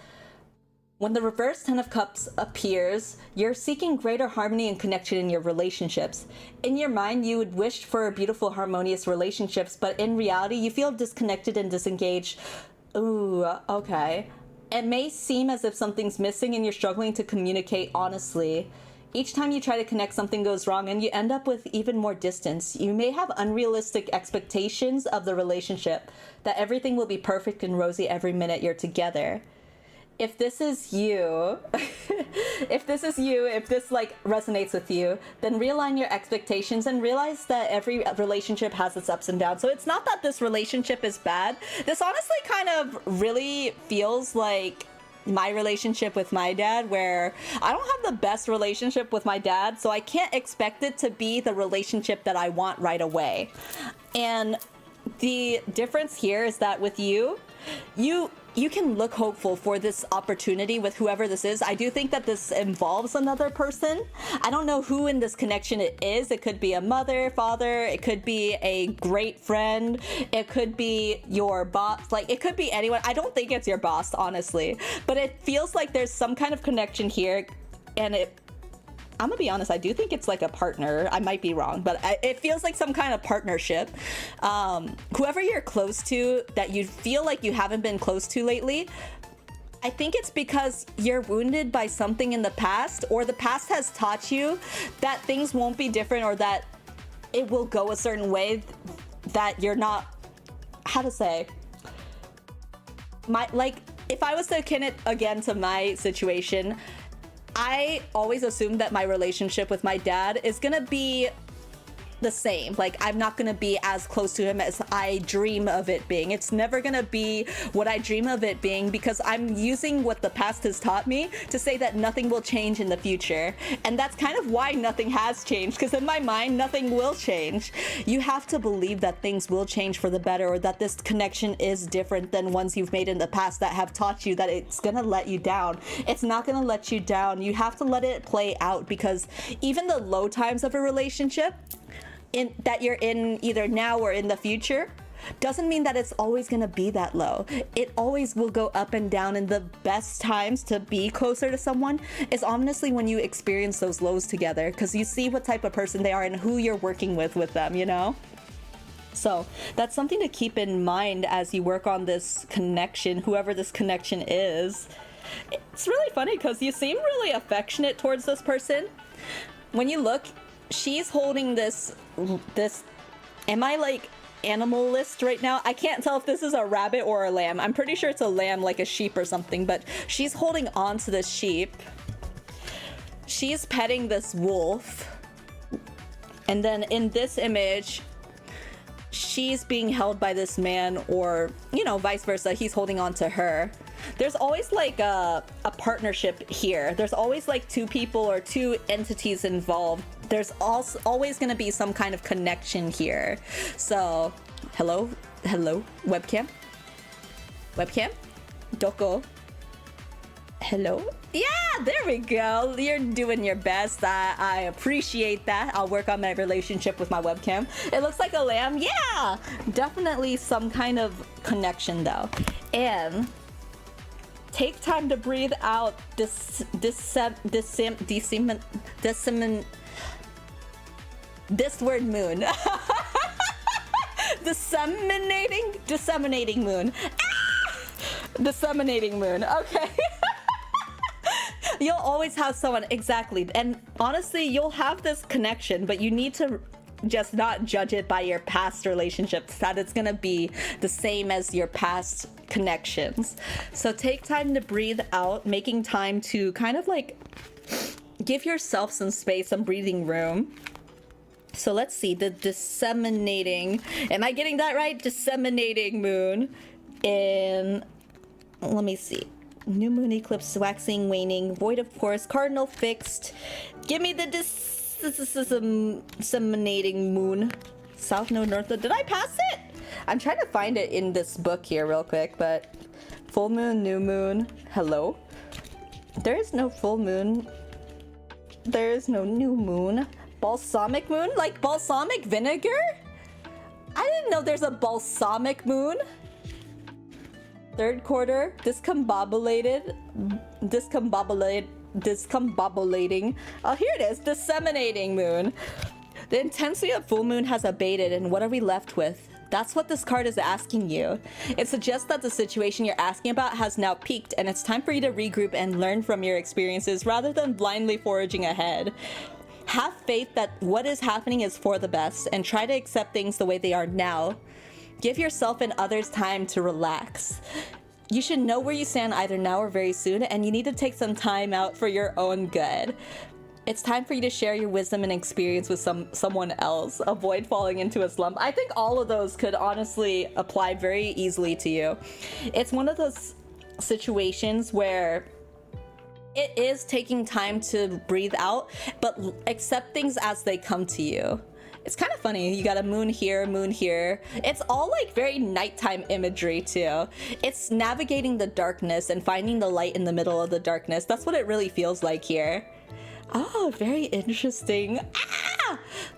Speaker 1: When the reverse 10 of Cups appears, you're seeking greater harmony and connection in your relationships. In your mind, you would wish for beautiful, harmonious relationships, but in reality, you feel disconnected and disengaged. Ooh, okay. It may seem as if something's missing and you're struggling to communicate honestly. Each time you try to connect, something goes wrong and you end up with even more distance. You may have unrealistic expectations of the relationship, that everything will be perfect and rosy every minute you're together. If this is you, if this like resonates with you, then realign your expectations and realize that every relationship has its ups and downs. So it's not that this relationship is bad. This honestly kind of really feels like my relationship with my dad, where I don't have the best relationship with my dad, so I can't expect it to be the relationship that I want right away. And the difference here is that with you can look hopeful for this opportunity with whoever this is. I do think that this involves another person. I don't know who in this connection it is. It could be a mother, father, it could be a great friend, it could be your boss, like it could be anyone. I don't think it's your boss, honestly, but it feels like there's some kind of connection here, and I'm gonna be honest, I do think it's like a partner. I might be wrong, but it feels like some kind of partnership. Whoever you're close to that you feel like you haven't been close to lately, I think it's because you're wounded by something in the past, or the past has taught you that things won't be different, or that it will go a certain way that you're not, how to say, like if I was to akin it again to my situation, I always assumed that my relationship with my dad is gonna be the same. Like, I'm not gonna be as close to him as I dream of it being. It's never gonna be what I dream of it being, because I'm using what the past has taught me to say that nothing will change in the future. And that's kind of why nothing has changed, because in my mind, nothing will change. You have to believe that things will change for the better, or that this connection is different than ones you've made in the past that have taught you that it's gonna let you down. It's not gonna let you down. You have to let it play out, because even the low times of a relationship that you're in either now or in the future doesn't mean that it's always gonna be that low. It always will go up and down, and the best times to be closer to someone is honestly when you experience those lows together, because you see what type of person they are and who you're working with them, you know? So that's something to keep in mind as you work on this connection, whoever this connection is. It's really funny because you seem really affectionate towards this person. When you look, she's holding this, am I like animalist right now? I can't tell if this is a rabbit or a lamb. I'm pretty sure it's a lamb, like a sheep or something, but she's holding on to this sheep. She's petting this wolf. And then in this image, she's being held by this man, or, you know, vice versa. He's holding on to her. There's always like a partnership here. There's always like two people or two entities involved. There's also always going to be some kind of connection here. So, hello, webcam, doko, hello. Yeah, there we go. You're doing your best. I appreciate that. I'll work on my relationship with my webcam. It looks like a lamb. Yeah, definitely some kind of connection though. And take time to breathe out this word moon. Disseminating moon. Ah! Disseminating moon. Okay. You'll always have someone, exactly. And honestly, you'll have this connection, but you need to just not judge it by your past relationships, that it's gonna be the same as your past connections. So take time to breathe out, making time to kind of like give yourself some space, some breathing room. So let's see, the disseminating, am I getting that right? Disseminating moon in, let me see, new moon, eclipse, waxing, waning, void of course, cardinal, fixed. Give me the disseminating moon. South node, north node. Did I pass it? I'm trying to find it in this book here real quick, but full moon, new moon. Hello? There is no full moon. There is no new moon. Balsamic moon? Like balsamic vinegar? I didn't know there's a balsamic moon. Third quarter, discombobulating. Oh, here it is, disseminating moon. The intensity of full moon has abated, and what are we left with? That's what this card is asking you. It suggests that the situation you're asking about has now peaked, and it's time for you to regroup and learn from your experiences rather than blindly forging ahead. Have faith that what is happening is for the best, and try to accept things the way they are now. Give yourself and others time to relax. You should know where you stand either now or very soon, and you need to take some time out for your own good. It's time for you to share your wisdom and experience with someone else. Avoid falling into a slump. I think all of those could honestly apply very easily to you. It's one of those situations where it is taking time to breathe out, but accept things as they come to you. It's kind of funny. You got a moon here, moon here. It's all like very nighttime imagery too. It's navigating the darkness and finding the light in the middle of the darkness. That's what it really feels like here. Oh, very interesting.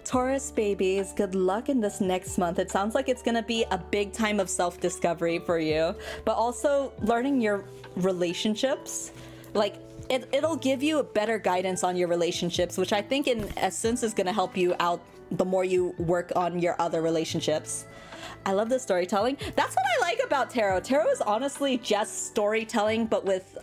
Speaker 1: Taurus babies, good luck in this next month. It sounds like it's gonna be a big time of self-discovery for you, but also learning your relationships. Like, it'll give you a better guidance on your relationships, which I think in essence is gonna help you out the more you work on your other relationships. I love the storytelling. That's what I like about tarot. Tarot is honestly just storytelling, but with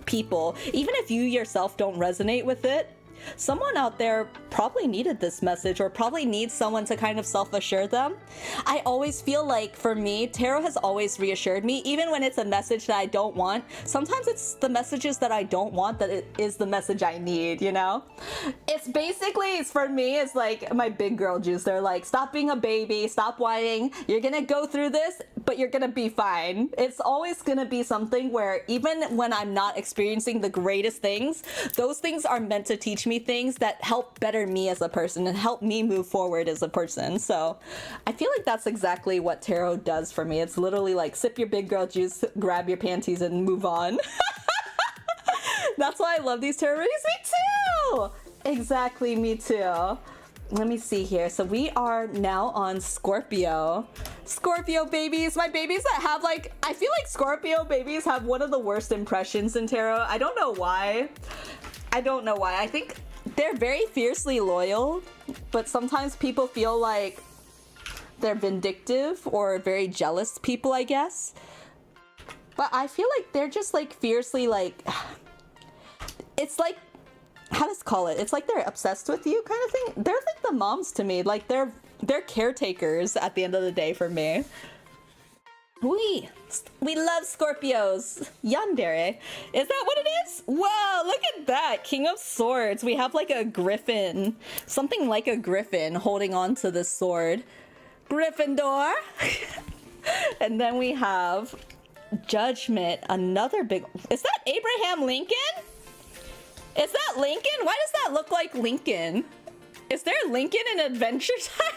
Speaker 1: people. Even if you yourself don't resonate with it, someone out there probably needed this message, or probably needs someone to kind of self-assure them. I always feel like, for me, tarot has always reassured me, even when it's a message that I don't want. Sometimes it's the messages that I don't want that it is the message I need, you know? It's basically, for me, it's like my big girl juice. They're like, stop being a baby, stop whining, you're gonna go through this, but you're gonna be fine. It's always gonna be something where even when I'm not experiencing the greatest things, those things are meant to teach me things that help better me as a person and help me move forward as a person. So I feel like that's exactly what tarot does for me. It's literally like, sip your big girl juice, grab your panties, and move on. That's why I love these tarot readings. Me too! Exactly, me too. Let me see here. So we are now on Scorpio. Scorpio babies, my babies that have like, I feel like Scorpio babies have one of the worst impressions in tarot. I don't know why. I think they're very fiercely loyal, but sometimes people feel like they're vindictive or very jealous people, I guess. But I feel like they're just like fiercely like, it's like, how does call it? It's like they're obsessed with you kind of thing. They're like the moms to me. Like they're caretakers at the end of the day for me. We love Scorpios. Yandere. Is that what it is? Whoa, look at that. King of Swords. We have like a griffin. Something like a griffin holding on to this sword. Gryffindor. And then we have Judgment. Another big... Is that Abraham Lincoln? Is that Lincoln? Why does that look like Lincoln? Is there Lincoln in Adventure Time?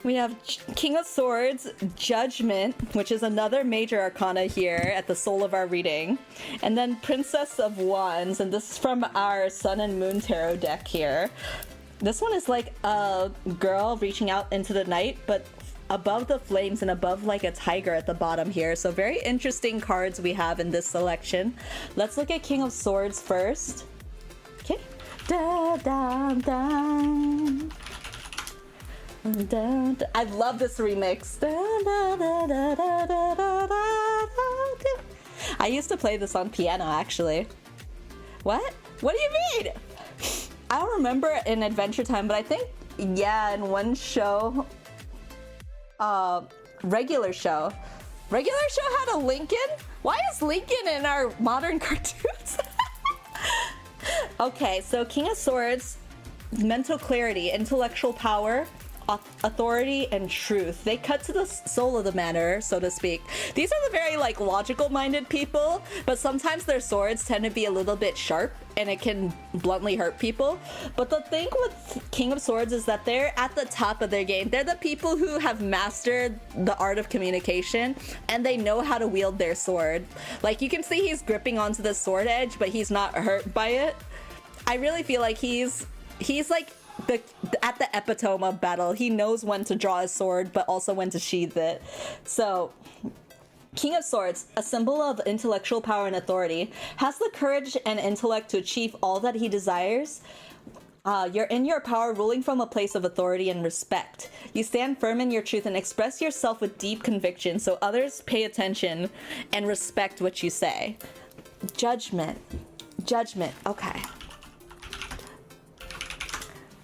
Speaker 1: We have King of Swords, Judgment, which is another major arcana here at the soul of our reading. And then Princess of Wands, and this is from our Sun and Moon Tarot deck here. This one is like a girl reaching out into the night, but above the flames and above like a tiger at the bottom here. So very interesting cards we have in this selection. Let's look at King of Swords first. Okay. Da, da, da. I love this remix. I used to play this on piano, actually. What? What do you mean? I don't remember in Adventure Time, but I think, yeah, in one show, regular show had a Lincoln? Why is Lincoln in our modern cartoons? Okay, so King of Swords, mental clarity, intellectual power, authority, and truth. They cut to the soul of the matter, so to speak. These are the very like logical minded people, but sometimes their swords tend to be a little bit sharp and it can bluntly hurt people. But the thing with King of Swords is that they're at the top of their game. They're the people who have mastered the art of communication and they know how to wield their sword. Like you can see he's gripping onto the sword edge, but he's not hurt by it. I really feel like he's like at the epitome of battle. He knows when to draw his sword, but also when to sheath it. So, King of Swords, a symbol of intellectual power and authority, has the courage and intellect to achieve all that he desires. You're in your power, ruling from a place of authority and respect. You stand firm in your truth and express yourself with deep conviction so others pay attention and respect what you say. Judgment. Judgment. Okay.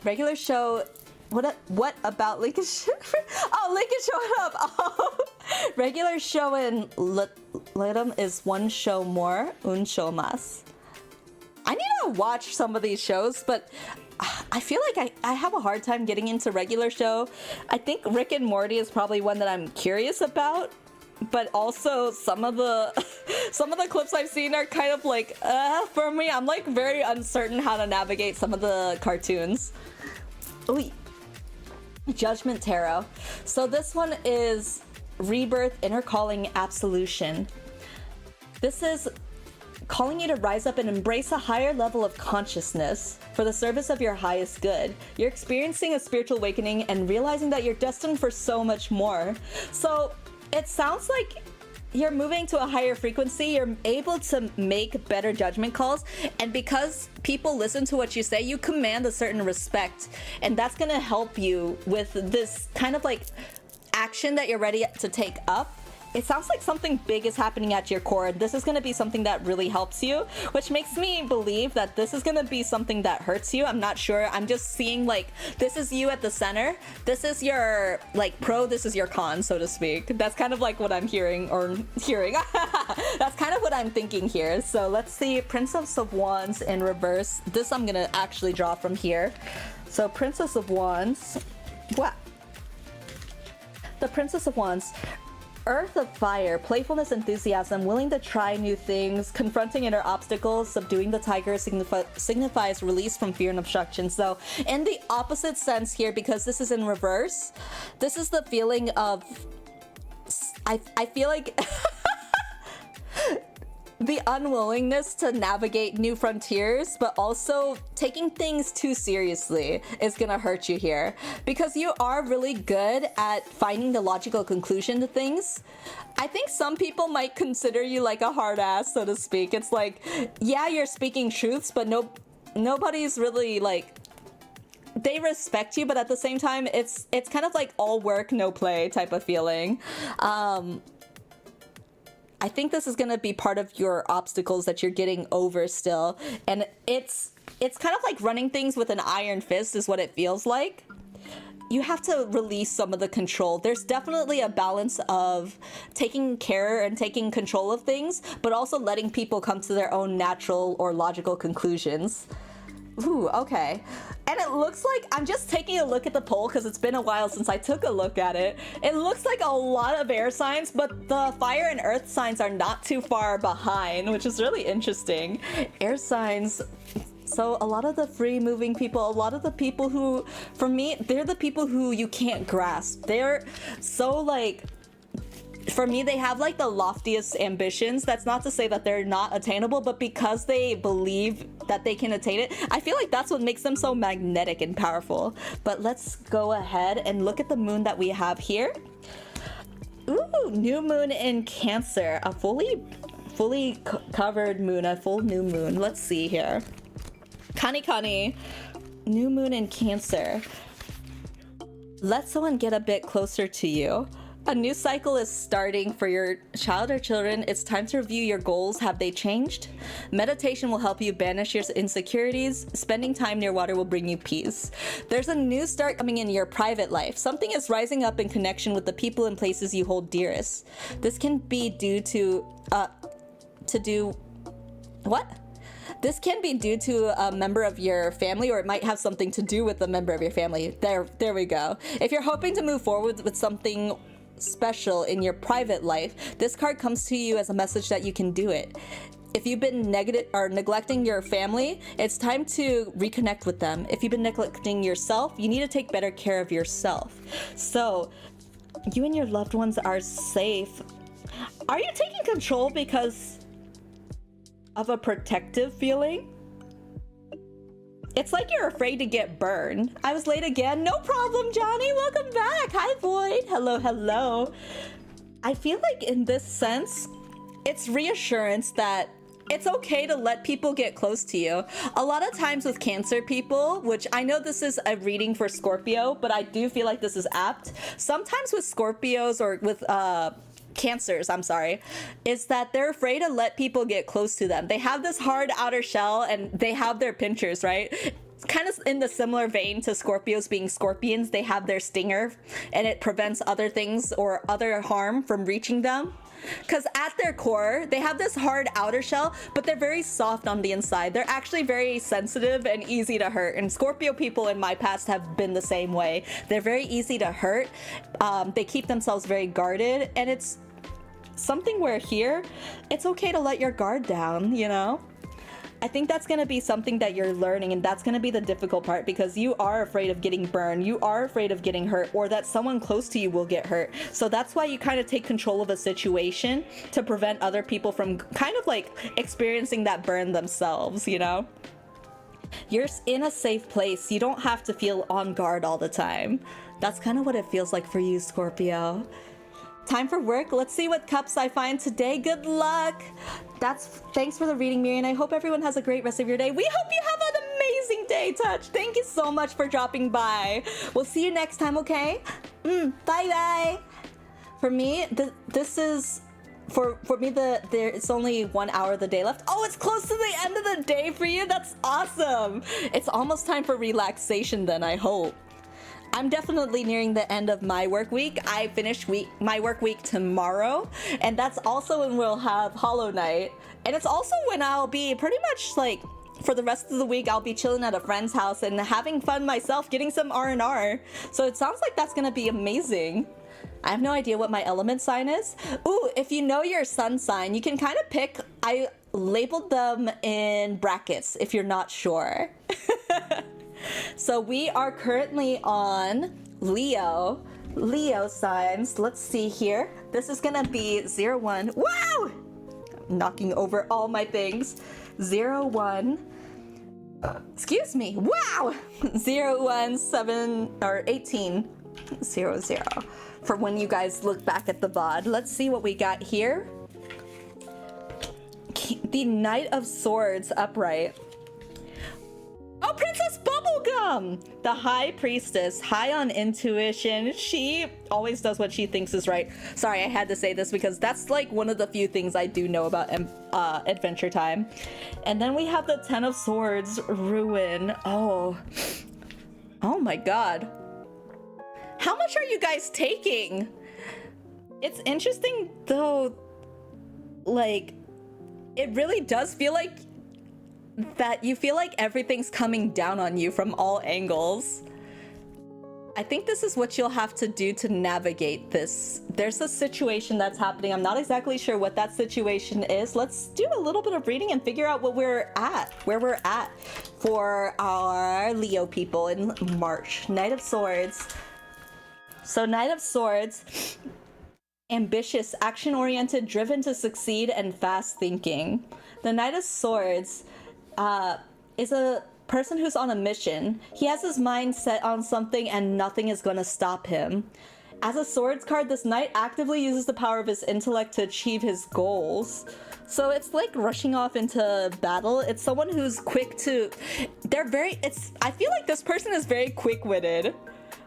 Speaker 1: Regular show. What about Lincoln? Oh, Lincoln showing up. Oh. Regular show in Litum is one show more, un show más. I need to watch some of these shows, but I feel like I have a hard time getting into regular show. I think Rick and Morty is probably one that I'm curious about, but also some of the clips I've seen are kind of like, for me, I'm like very uncertain how to navigate some of the cartoons. Ooh. Judgment Tarot. So this one is Rebirth, Inner Calling, Absolution. This is calling you to rise up and embrace a higher level of consciousness for the service of your highest good. You're experiencing a spiritual awakening and realizing that you're destined for so much more. So it sounds like you're moving to a higher frequency, you're able to make better judgment calls, and because people listen to what you say, you command a certain respect, and that's gonna help you with this kind of like action that you're ready to take up. It sounds like something big is happening at your core. This is going to be something that really helps you, which makes me believe that this is going to be something that hurts you. I'm not sure. I'm just seeing like this is you at the center. This is your like pro, this is your con, so to speak. That's kind of like what I'm hearing. That's kind of what I'm thinking here. So let's see. Princess of Wands in reverse. This I'm going to actually draw from here. So Princess of Wands. What? The Princess of Wands. Earth of Fire, playfulness, enthusiasm, willing to try new things, confronting inner obstacles, subduing the tiger signifies release from fear and obstruction. So in the opposite sense here, because this is in reverse, this is the feeling of, I feel like the unwillingness to navigate new frontiers, but also taking things too seriously is gonna hurt you here, because you are really good at finding the logical conclusion to things. I think some people might consider you like a hard ass, so to speak. It's like, yeah, you're speaking truths, but nobody's really like, they respect you, but at the same time, it's kind of like all work, no play type of feeling. I think this is going to be part of your obstacles that you're getting over still. And it's kind of like running things with an iron fist is what it feels like. You have to release some of the control. There's definitely a balance of taking care and taking control of things, but also letting people come to their own natural or logical conclusions. Ooh, okay. And it looks like, I'm just taking a look at the poll because it's been a while since I took a look at it. It looks like a lot of air signs, but the fire and earth signs are not too far behind, which is really interesting. Air signs, so a lot of the free moving people, a lot of the people who, for me, they're the people who you can't grasp. They're so like, for me, they have like the loftiest ambitions. That's not to say that they're not attainable, but because they believe that they can attain it, I feel like that's what makes them so magnetic and powerful. But let's go ahead and look at the moon that we have here. Ooh, new moon in Cancer, a fully covered moon, a full new moon. Let's see here. Kani, new moon in Cancer. Let someone get a bit closer to you. A new cycle is starting for your child or children. It's time to review your goals. Have they changed? Meditation will help you banish your insecurities. Spending time near water will bring you peace. There's a new start coming in your private life. Something is rising up in connection with the people and places you hold dearest. This can be due to This can be due to a member of your family, or it might have something to do with a member of your family. There we go. If you're hoping to move forward with something special in your private life, this card comes to you as a message that you can do it. If you've been negative or neglecting your family, it's time to reconnect with them. If you've been neglecting yourself, you need to take better care of yourself. So you and your loved ones are safe. Are you taking control because of a protective feeling? It's like you're afraid to get burned. I was late again. No problem, Johnny. Welcome back. Hi, Void. Hello. I feel like in this sense, it's reassurance that it's okay to let people get close to you. A lot of times with Cancer people, which I know this is a reading for Scorpio, but I do feel like this is apt. Sometimes with Scorpios or with Cancers, I'm sorry, is that they're afraid to let people get close to them. They have this hard outer shell and they have their pinchers, right? Kind of in the similar vein to Scorpios being scorpions, they have their stinger and it prevents other things or other harm from reaching them. Because at their core, they have this hard outer shell, but they're very soft on the inside. They're actually very sensitive and easy to hurt. And Scorpio people in my past have been the same way. They're very easy to hurt. They keep themselves very guarded. And it's something where here, it's okay to let your guard down, you know? I think that's going to be something that you're learning, and that's going to be the difficult part because you are afraid of getting burned. You are afraid of getting hurt, or that someone close to you will get hurt. So that's why you kind of take control of a situation to prevent other people from kind of like experiencing that burn themselves, you know? You're in a safe place. You don't have to feel on guard all the time. That's kind of what it feels like for you, Scorpio. Time for work. Let's see what cups I find today. Good luck. Thanks for the reading, Miri, and I hope everyone has a great rest of your day. We hope you have an amazing day, Touch. Thank you so much for dropping by. We'll see you next time, okay? Bye-bye. For me, this is... For me, it's only 1 hour of the day left. Oh, it's close to the end of the day for you? That's awesome. It's almost time for relaxation then, I hope. I'm definitely nearing the end of my work week. I finish my work week tomorrow, and that's also when we'll have Hollow Night. And it's also when I'll be pretty much like, for the rest of the week, I'll be chilling at a friend's house and having fun myself, getting some R&R. So it sounds like that's gonna be amazing. I have no idea what my element sign is. Ooh, if you know your sun sign, you can kind of pick, I labeled them in brackets if you're not sure. So we are currently on Leo signs. Let's see here. This is gonna be 01. Wow! I'm knocking over all my things. 01. Excuse me. Wow! 017 or 1800. For when you guys look back at the VOD. Let's see what we got here. The Knight of Swords upright. Oh, Princess Bubblegum! The High Priestess, high on intuition. She always does what she thinks is right. Sorry, I had to say this because that's like one of the few things I do know about Adventure Time. And then we have the Ten of Swords, Ruin. Oh my god. How much are you guys taking? It's interesting though, like, it really does feel like that you feel like everything's coming down on you from all angles. I think this is what you'll have to do to navigate this. There's a situation that's happening. I'm not exactly sure what that situation is. Let's do a little bit of reading and figure out where we're at for our Leo people in March. Knight of Swords. So Knight of Swords, ambitious, action-oriented, driven to succeed, and fast thinking. The Knight of Swords is a person who's on a mission. He has his mind set on something and nothing is going to stop him. As a swords card, this knight actively uses the power of his intellect to achieve his goals. So it's like rushing off into battle. It's someone who's quick to... I feel like this person is very quick-witted.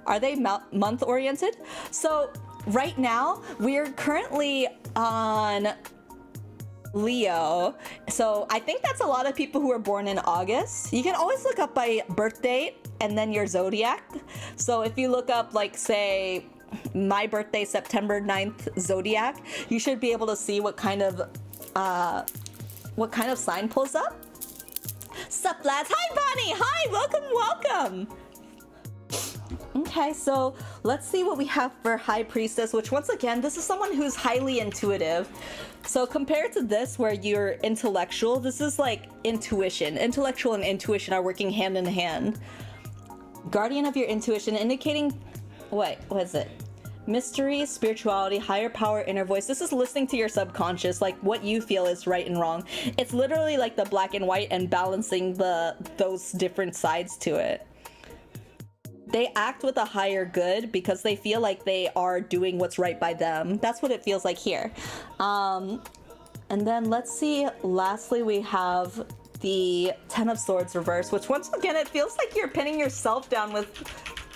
Speaker 1: Are they month-oriented? So right now, we're currently on Leo. So I think that's a lot of people who are born in August. You can always look up by birth date and then your zodiac. So if you look up, like, say, my birthday, September 9th zodiac, you should be able to see what kind of sign pulls up. Sup, lads? Hi, Bonnie! Hi! Welcome! Okay, so let's see what we have for High Priestess, which once again, this is someone who's highly intuitive. So compared to this, where you're intellectual, this is like intuition. Intellectual and intuition are working hand in hand. Guardian of your intuition, indicating, what is it? Mystery, spirituality, higher power, inner voice. This is listening to your subconscious, like what you feel is right and wrong. It's literally like the black and white and balancing those different sides to it. They act with a higher good because they feel like they are doing what's right by them. That's what it feels like here. And then let's see, lastly, we have the Ten of Swords reverse, which once again, it feels like you're pinning yourself down with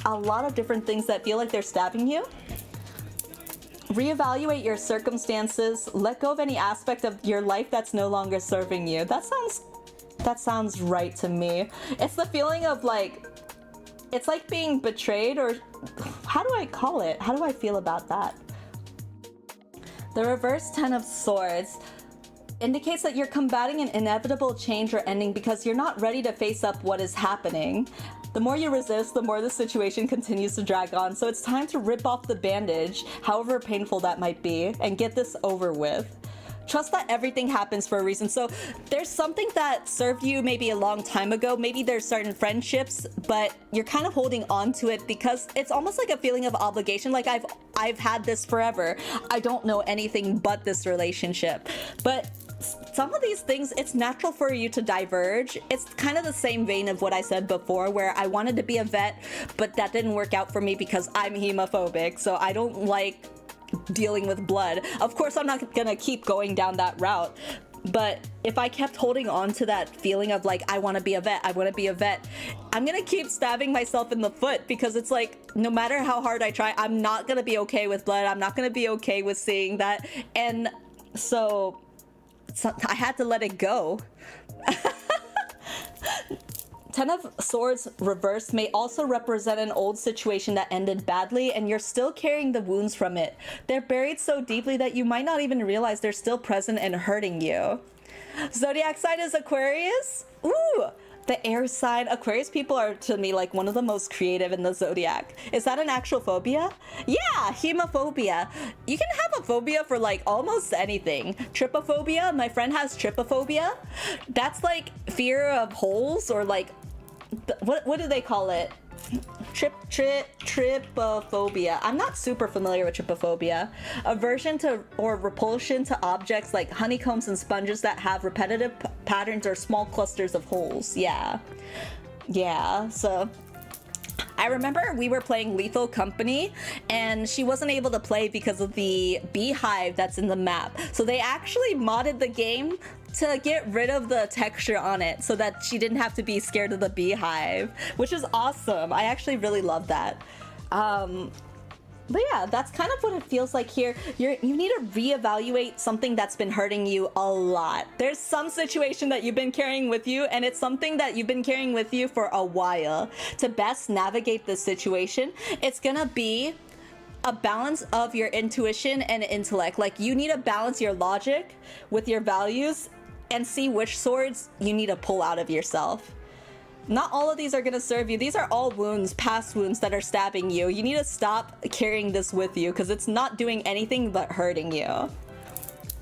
Speaker 1: a lot of different things that feel like they're stabbing you. Reevaluate your circumstances. Let go of any aspect of your life that's no longer serving you. That sounds right to me. It's the feeling of like, it's like being betrayed, or how do I call it? How do I feel about that? The reverse Ten of Swords indicates that you're combating an inevitable change or ending because you're not ready to face up what is happening. The more you resist, the more the situation continues to drag on. So it's time to rip off the bandage, however painful that might be, and get this over with. Trust that everything happens for a reason. So there's something that served you maybe a long time ago. Maybe there's certain friendships, but you're kind of holding on to it because it's almost like a feeling of obligation. Like I've had this forever. I don't know anything but this relationship. But some of these things, it's natural for you to diverge. It's kind of the same vein of what I said before, where I wanted to be a vet, but that didn't work out for me because I'm hemophobic. So I don't like dealing with blood. Of course, I'm not gonna keep going down that route. But if I kept holding on to that feeling of like, I want to be a vet, I want to be a vet, I'm gonna keep stabbing myself in the foot, because it's like, no matter how hard I try, I'm not gonna be okay with blood. I'm not gonna be okay with seeing that. And so I had to let it go. Ten of Swords reversed may also represent an old situation that ended badly, and you're still carrying the wounds from it. They're buried so deeply that you might not even realize they're still present and hurting you. Zodiac sign is Aquarius. Ooh! The air sign. Aquarius people are, to me, like one of the most creative in the zodiac. Is that an actual phobia? Yeah, hemophobia. You can have a phobia for like almost anything. Trypophobia. My friend has trypophobia. That's like fear of holes, or like, what do they call it? Trypophobia. I'm not super familiar with trypophobia. Aversion to or repulsion to objects like honeycombs and sponges that have repetitive patterns or small clusters of holes. Yeah, so I remember we were playing Lethal Company, and she wasn't able to play because of the beehive that's in the map. So they actually modded the game to get rid of the texture on it so that she didn't have to be scared of the beehive, which is awesome. I actually really love that. But yeah, that's kind of what it feels like here. You need to reevaluate something that's been hurting you a lot. There's some situation that you've been carrying with you, and it's something that you've been carrying with you for a while. To best navigate this situation, it's gonna be a balance of your intuition and intellect. Like, you need to balance your logic with your values and see which swords you need to pull out of yourself. Not all of these are gonna serve you. These are all wounds, past wounds that are stabbing you. You need to stop carrying this with you, because it's not doing anything but hurting you.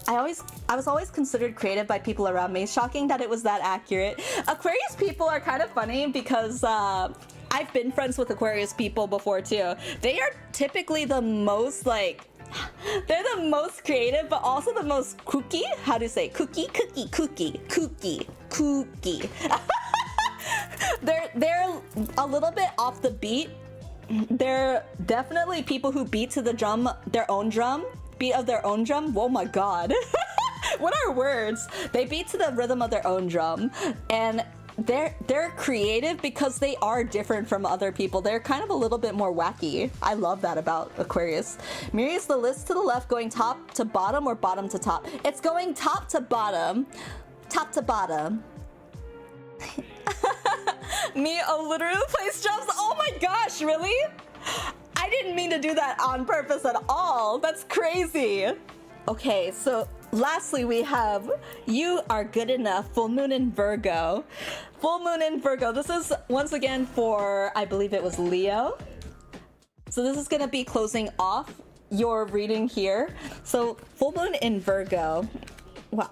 Speaker 1: I was always considered creative by people around me. Shocking that it was that accurate. Aquarius people are kind of funny because I've been friends with Aquarius people before too. They are typically the most like, they're the most creative, but also the most kooky. How do you say kooky? Kooky. They're a little bit off the beat. They're definitely people who beat to the drum, their own drum. Beat of their own drum. Oh my god. What are words? They beat to the rhythm of their own drum, and they're creative because they are different from other people. They're kind of a little bit more wacky. I love that about Aquarius. Miri, is the list to the left going top to bottom or bottom to top? It's going top to bottom. Top to bottom. Mia literally plays jumps. Oh my gosh, really? I didn't mean to do that on purpose at all. That's crazy. Okay, so lastly we have You Are Good Enough, full moon in Virgo. Full moon in Virgo. This is once again for, I believe it was Leo. So this is gonna be closing off your reading here. So full moon in Virgo. Wow.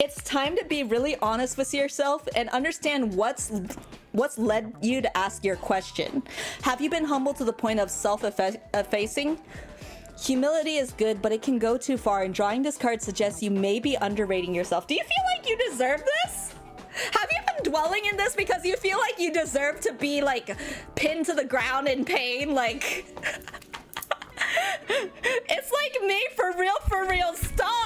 Speaker 1: It's time to be really honest with yourself and understand what's led you to ask your question. Have you been humble to the point of self-effacing? Humility is good, but it can go too far, and drawing this card suggests you may be underrating yourself. Do you feel like you deserve this? Have you been dwelling in this because you feel like you deserve to be like pinned to the ground in pain? Like, it's like me, for real, stop.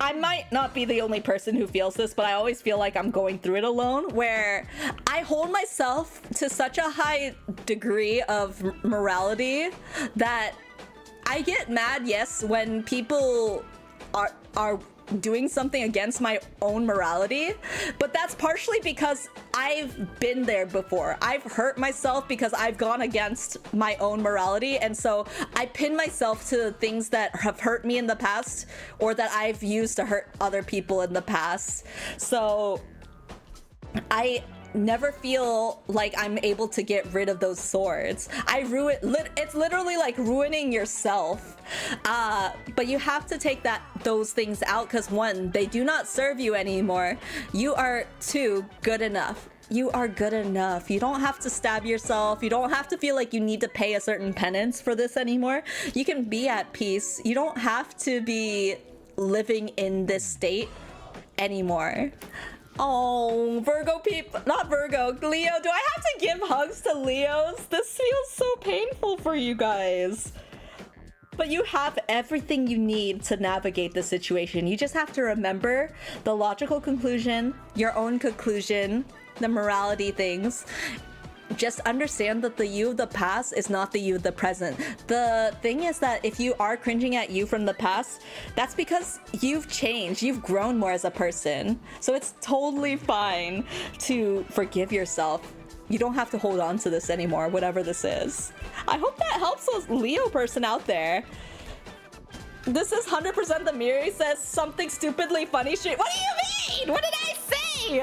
Speaker 1: I might not be the only person who feels this, but I always feel like I'm going through it alone, where I hold myself to such a high degree of morality that I get mad, yes, when people are doing something against my own morality, but that's partially because I've been there before. I've hurt myself because I've gone against my own morality, and so I pin myself to things that have hurt me in the past or that I've used to hurt other people in the past. So I never feel like I'm able to get rid of those swords. It's literally like ruining yourself. But you have to take those things out, because one, they do not serve you anymore. You are, two, good enough. You are good enough. You don't have to stab yourself. You don't have to feel like you need to pay a certain penance for this anymore. You can be at peace. You don't have to be living in this state anymore. Oh, Virgo people, not Virgo, Leo. Do I have to give hugs to Leos? This feels so painful for you guys. But you have everything you need to navigate the situation. You just have to remember the logical conclusion, your own conclusion, the morality things. Just understand that the you of the past is not the you of the present. The thing is that if you are cringing at you from the past, that's because you've changed. You've grown more as a person. So it's totally fine to forgive yourself. You don't have to hold on to this anymore, whatever this is. I hope that helps a Leo person out there. This is 100% the Miri says something stupidly funny shit. What do you mean? What did I say?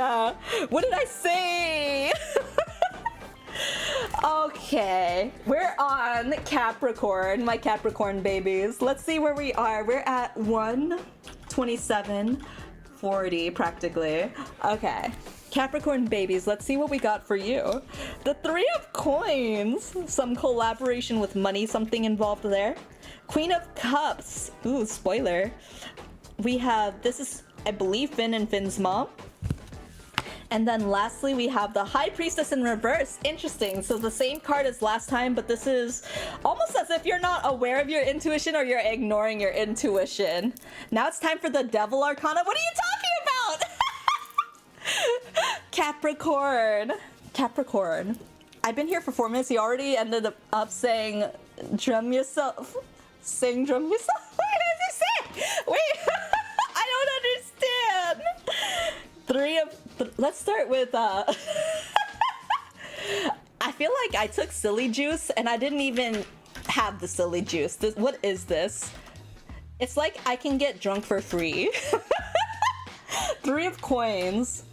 Speaker 1: What did I say? Okay, we're on Capricorn, my Capricorn babies. Let's see where we are. We're at 127.40 practically. Okay, Capricorn babies, let's see what we got for you. The Three of Coins, some collaboration with money, something involved there. Queen of Cups, ooh, spoiler. We have, this is, I believe, Finn and Finn's mom. And then lastly, we have the High Priestess in reverse. Interesting. So the same card as last time, but this is almost as if you're not aware of your intuition or you're ignoring your intuition. Now it's time for the Devil Arcana. What are you talking about? Capricorn. Capricorn. I've been here for 4 minutes. You already ended up saying, drum yourself. Sing drum yourself. What did I say? Wait. I don't understand. Let's start with I feel like I took silly juice and I didn't even have the silly juice. What is this? It's like I can get drunk for free. Three of Coins.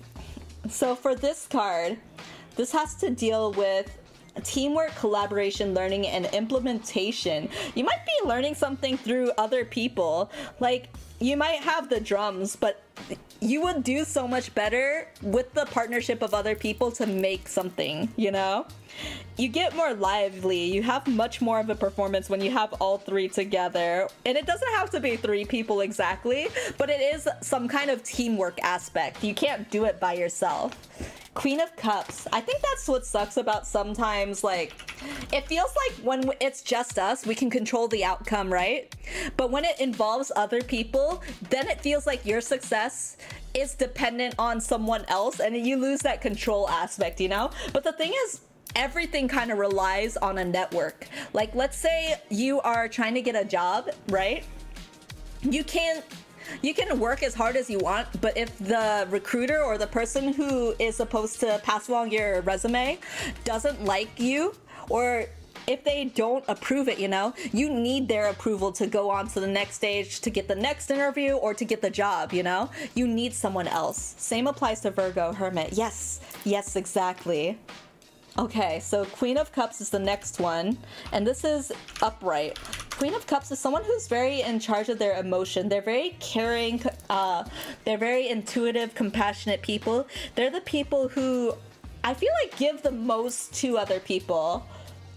Speaker 1: So for this card, this has to deal with teamwork, collaboration, learning, and implementation. You might be learning something through other people. Like, you might have the drums, but you would do so much better with the partnership of other people to make something, you know? You get more lively, you have much more of a performance when you have all three together. And it doesn't have to be 3 people exactly, but it is some kind of teamwork aspect. You can't do it by yourself. Queen of Cups. I think that's what sucks about sometimes, like, it feels like when it's just us, we can control the outcome, right? But when it involves other people, then it feels like your success is dependent on someone else and you lose that control aspect, you know? But the thing is, everything kind of relies on a network. Like, let's say you are trying to get a job, right? You can work as hard as you want, but if the recruiter or the person who is supposed to pass along your resume doesn't like you, or if they don't approve it, you know, you need their approval to go on to the next stage, to get the next interview, or to get the job, you know? You need someone else. Same applies to Virgo, Hermit. Yes, exactly. Okay, so Queen of Cups is the next one, and this is upright. Queen of Cups is someone who's very in charge of their emotion. They're very caring, they're very intuitive, compassionate people. They're the people who I feel like give the most to other people.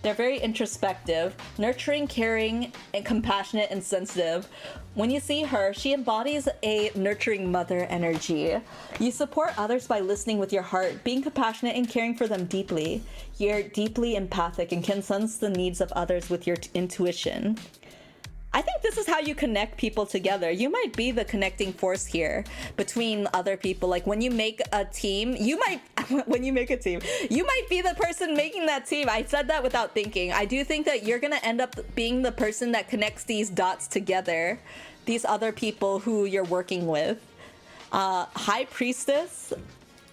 Speaker 1: They're very introspective, nurturing, caring, and compassionate and sensitive. When you see her, she embodies a nurturing mother energy. You support others by listening with your heart, being compassionate and caring for them deeply. You're deeply empathic and can sense the needs of others with your intuition. I think this is how you connect people together. You might be the connecting force here between other people. Like when you make a team, you might be the person making that team. I said that without thinking. I do think that you're gonna end up being the person that connects these dots together, these other people who you're working with. High Priestess,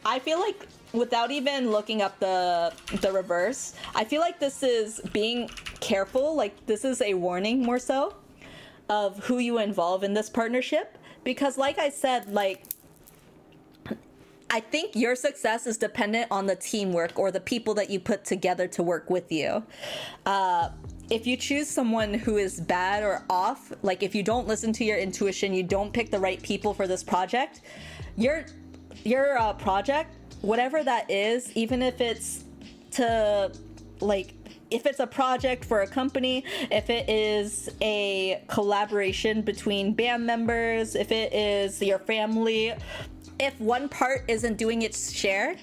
Speaker 1: I feel like without even looking up the reverse, I feel like this is being careful. Like this is a warning more so of who you involve in this partnership, because like I said, like I think your success is dependent on the teamwork or the people that you put together to work with you. If you choose someone who is bad or off, like if you don't listen to your intuition, you don't pick the right people for this project, your project, whatever that is, even if it's to like, if it's a project for a company, if it is a collaboration between band members, if it is your family, if one part isn't doing its share,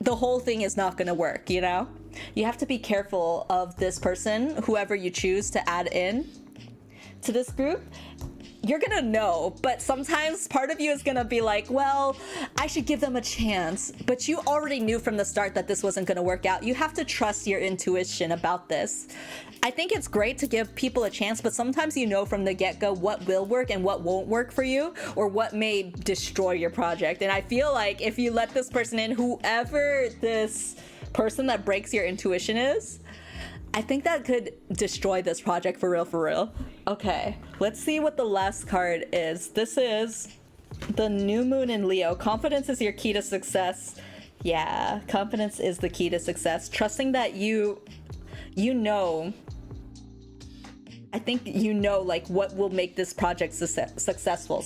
Speaker 1: the whole thing is not going to work, you know? You have to be careful of this person, whoever you choose to add in to this group. You're gonna know, but sometimes part of you is gonna be like, well, I should give them a chance, but you already knew from the start that this wasn't gonna work out. You have to trust your intuition about this. I think it's great to give people a chance, but sometimes you know from the get-go what will work and what won't work for you, or what may destroy your project. And I feel like if you let this person in, whoever this person that breaks your intuition is, I think that could destroy this project for real, for real. Okay, let's see what the last card is. This is the new moon in Leo. Confidence is your key to success. Yeah, confidence is the key to success. Trusting that you know, I think you know like what will make this project successful.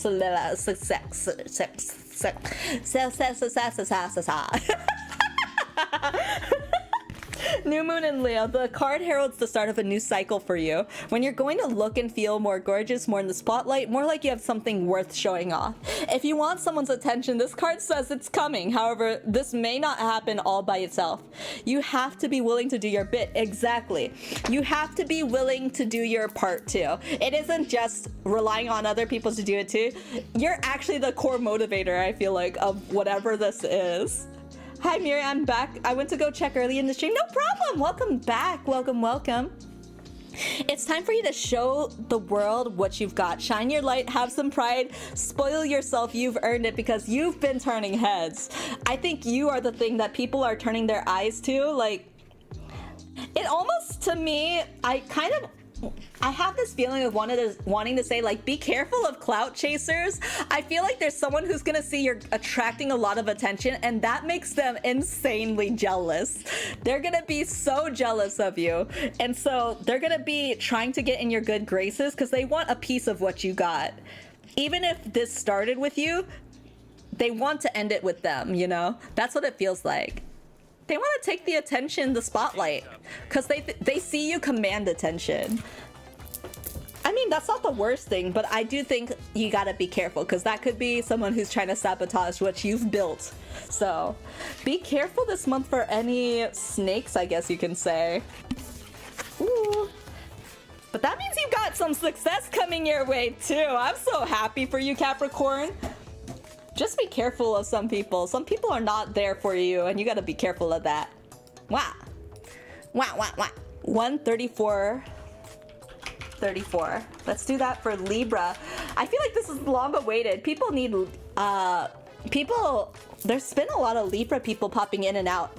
Speaker 1: New moon in Leo. The card heralds the start of a new cycle for you, when you're going to look and feel more gorgeous, more in the spotlight, more like you have something worth showing off. If you want someone's attention, this card says it's coming. However, this may not happen all by itself. You have to be willing to do your bit. Exactly. You have to be willing to do your part too. It isn't just relying on other people to do it too. You're actually the core motivator, I feel like, of whatever this is. Hi Miri, I'm back. I went to go check early in the stream. No problem. Welcome back. Welcome, welcome. It's time for you to show the world what you've got. Shine your light, have some pride, spoil yourself. You've earned it because you've been turning heads. I think you are the thing that people are turning their eyes to. Like, it almost, to me, I have this feeling of wanting to say, like, be careful of clout chasers. I feel like there's someone who's gonna see you're attracting a lot of attention, and that makes them insanely jealous. They're gonna be so jealous of you, and so they're gonna be trying to get in your good graces because they want a piece of what you got. Even if this started with you, they want to end it with them, you know? That's what it feels like. They want to take the attention, the spotlight, because they see you command attention. I mean, that's not the worst thing, but I do think you gotta be careful, because that could be someone who's trying to sabotage what you've built. So be careful this month for any snakes, I guess you can say. Ooh. But that means you've got some success coming your way too. I'm so happy for you, Capricorn. Just be careful of some people. Some people are not there for you, and you gotta be careful of that. Wow. Wow, wow, wow. 134. 34. Let's do that for Libra. I feel like this is long awaited. People need, there's been a lot of Libra people popping in and out.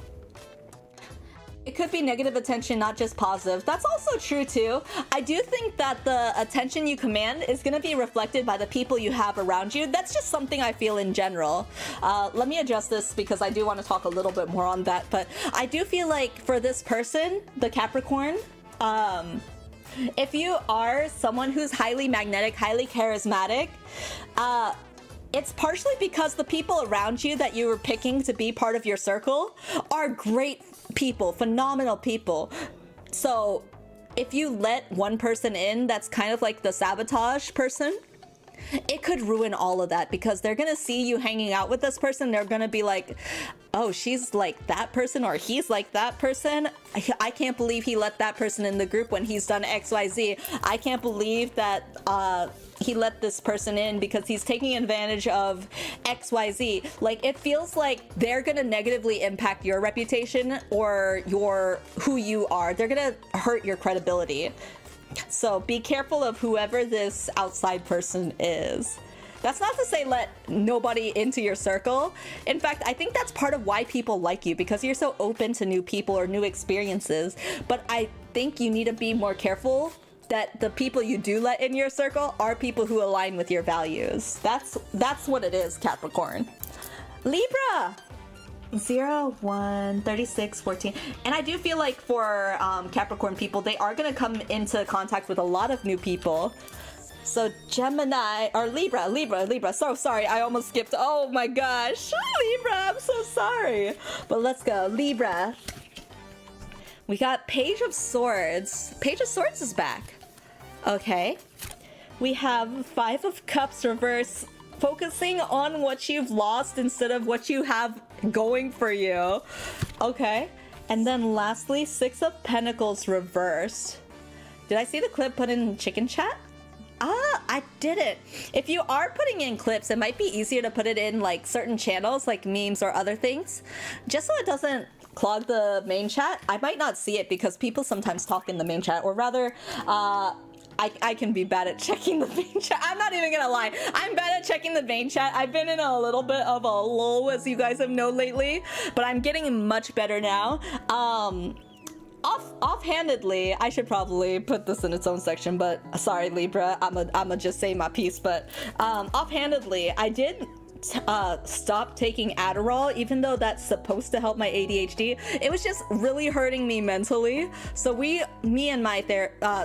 Speaker 1: It could be negative attention, not just positive. That's also true too. I do think that the attention you command is going to be reflected by the people you have around you. That's just something I feel in general. Let me adjust this because I do want to talk a little bit more on that. But I do feel like for this person, the Capricorn, if you are someone who's highly magnetic, highly charismatic, it's partially because the people around you that you were picking to be part of your circle are great people, phenomenal people. So if you let one person in that's kind of like the sabotage person, it could ruin all of that, because they're gonna see you hanging out with this person. They're gonna be like, oh, she's like that person, or he's like that person. I can't believe he let that person in the group when he's done XYZ. I can't believe that he let this person in because he's taking advantage of XYZ. Like, it feels like they're gonna negatively impact your reputation or who you are. They're gonna hurt your credibility. So be careful of whoever this outside person is. That's not to say let nobody into your circle. In fact, I think that's part of why people like you, because you're so open to new people or new experiences. But I think you need to be more careful that the people you do let in your circle are people who align with your values. That's what it is, Capricorn. Libra! 0, 1, 36, 14. And I do feel like for Capricorn people, they are going to come into contact with a lot of new people. So Gemini, or Libra. So sorry, I almost skipped. Oh my gosh. Libra, I'm so sorry. But let's go. Libra. We got Page of Swords. Page of Swords is back. Okay. We have 5 of Cups reverse, focusing on what you've lost instead of what you have going for you. Okay. And then lastly, 6 of Pentacles reversed. Did I see the clip put in chicken chat? Ah, I didn't. If you are putting in clips, it might be easier to put it in like certain channels like memes or other things, just so it doesn't clog the main chat. I might not see it because people sometimes talk in the main chat, or rather, I can be bad at checking the main chat. I'm not even gonna lie. I'm bad at checking the main chat. I've been in a little bit of a lull, as you guys have known lately, but I'm getting much better now. Offhandedly, I should probably put this in its own section, but sorry, Libra, I'ma just say my piece. But offhandedly, I did stop taking Adderall, even though that's supposed to help my ADHD. It was just really hurting me mentally. So me and my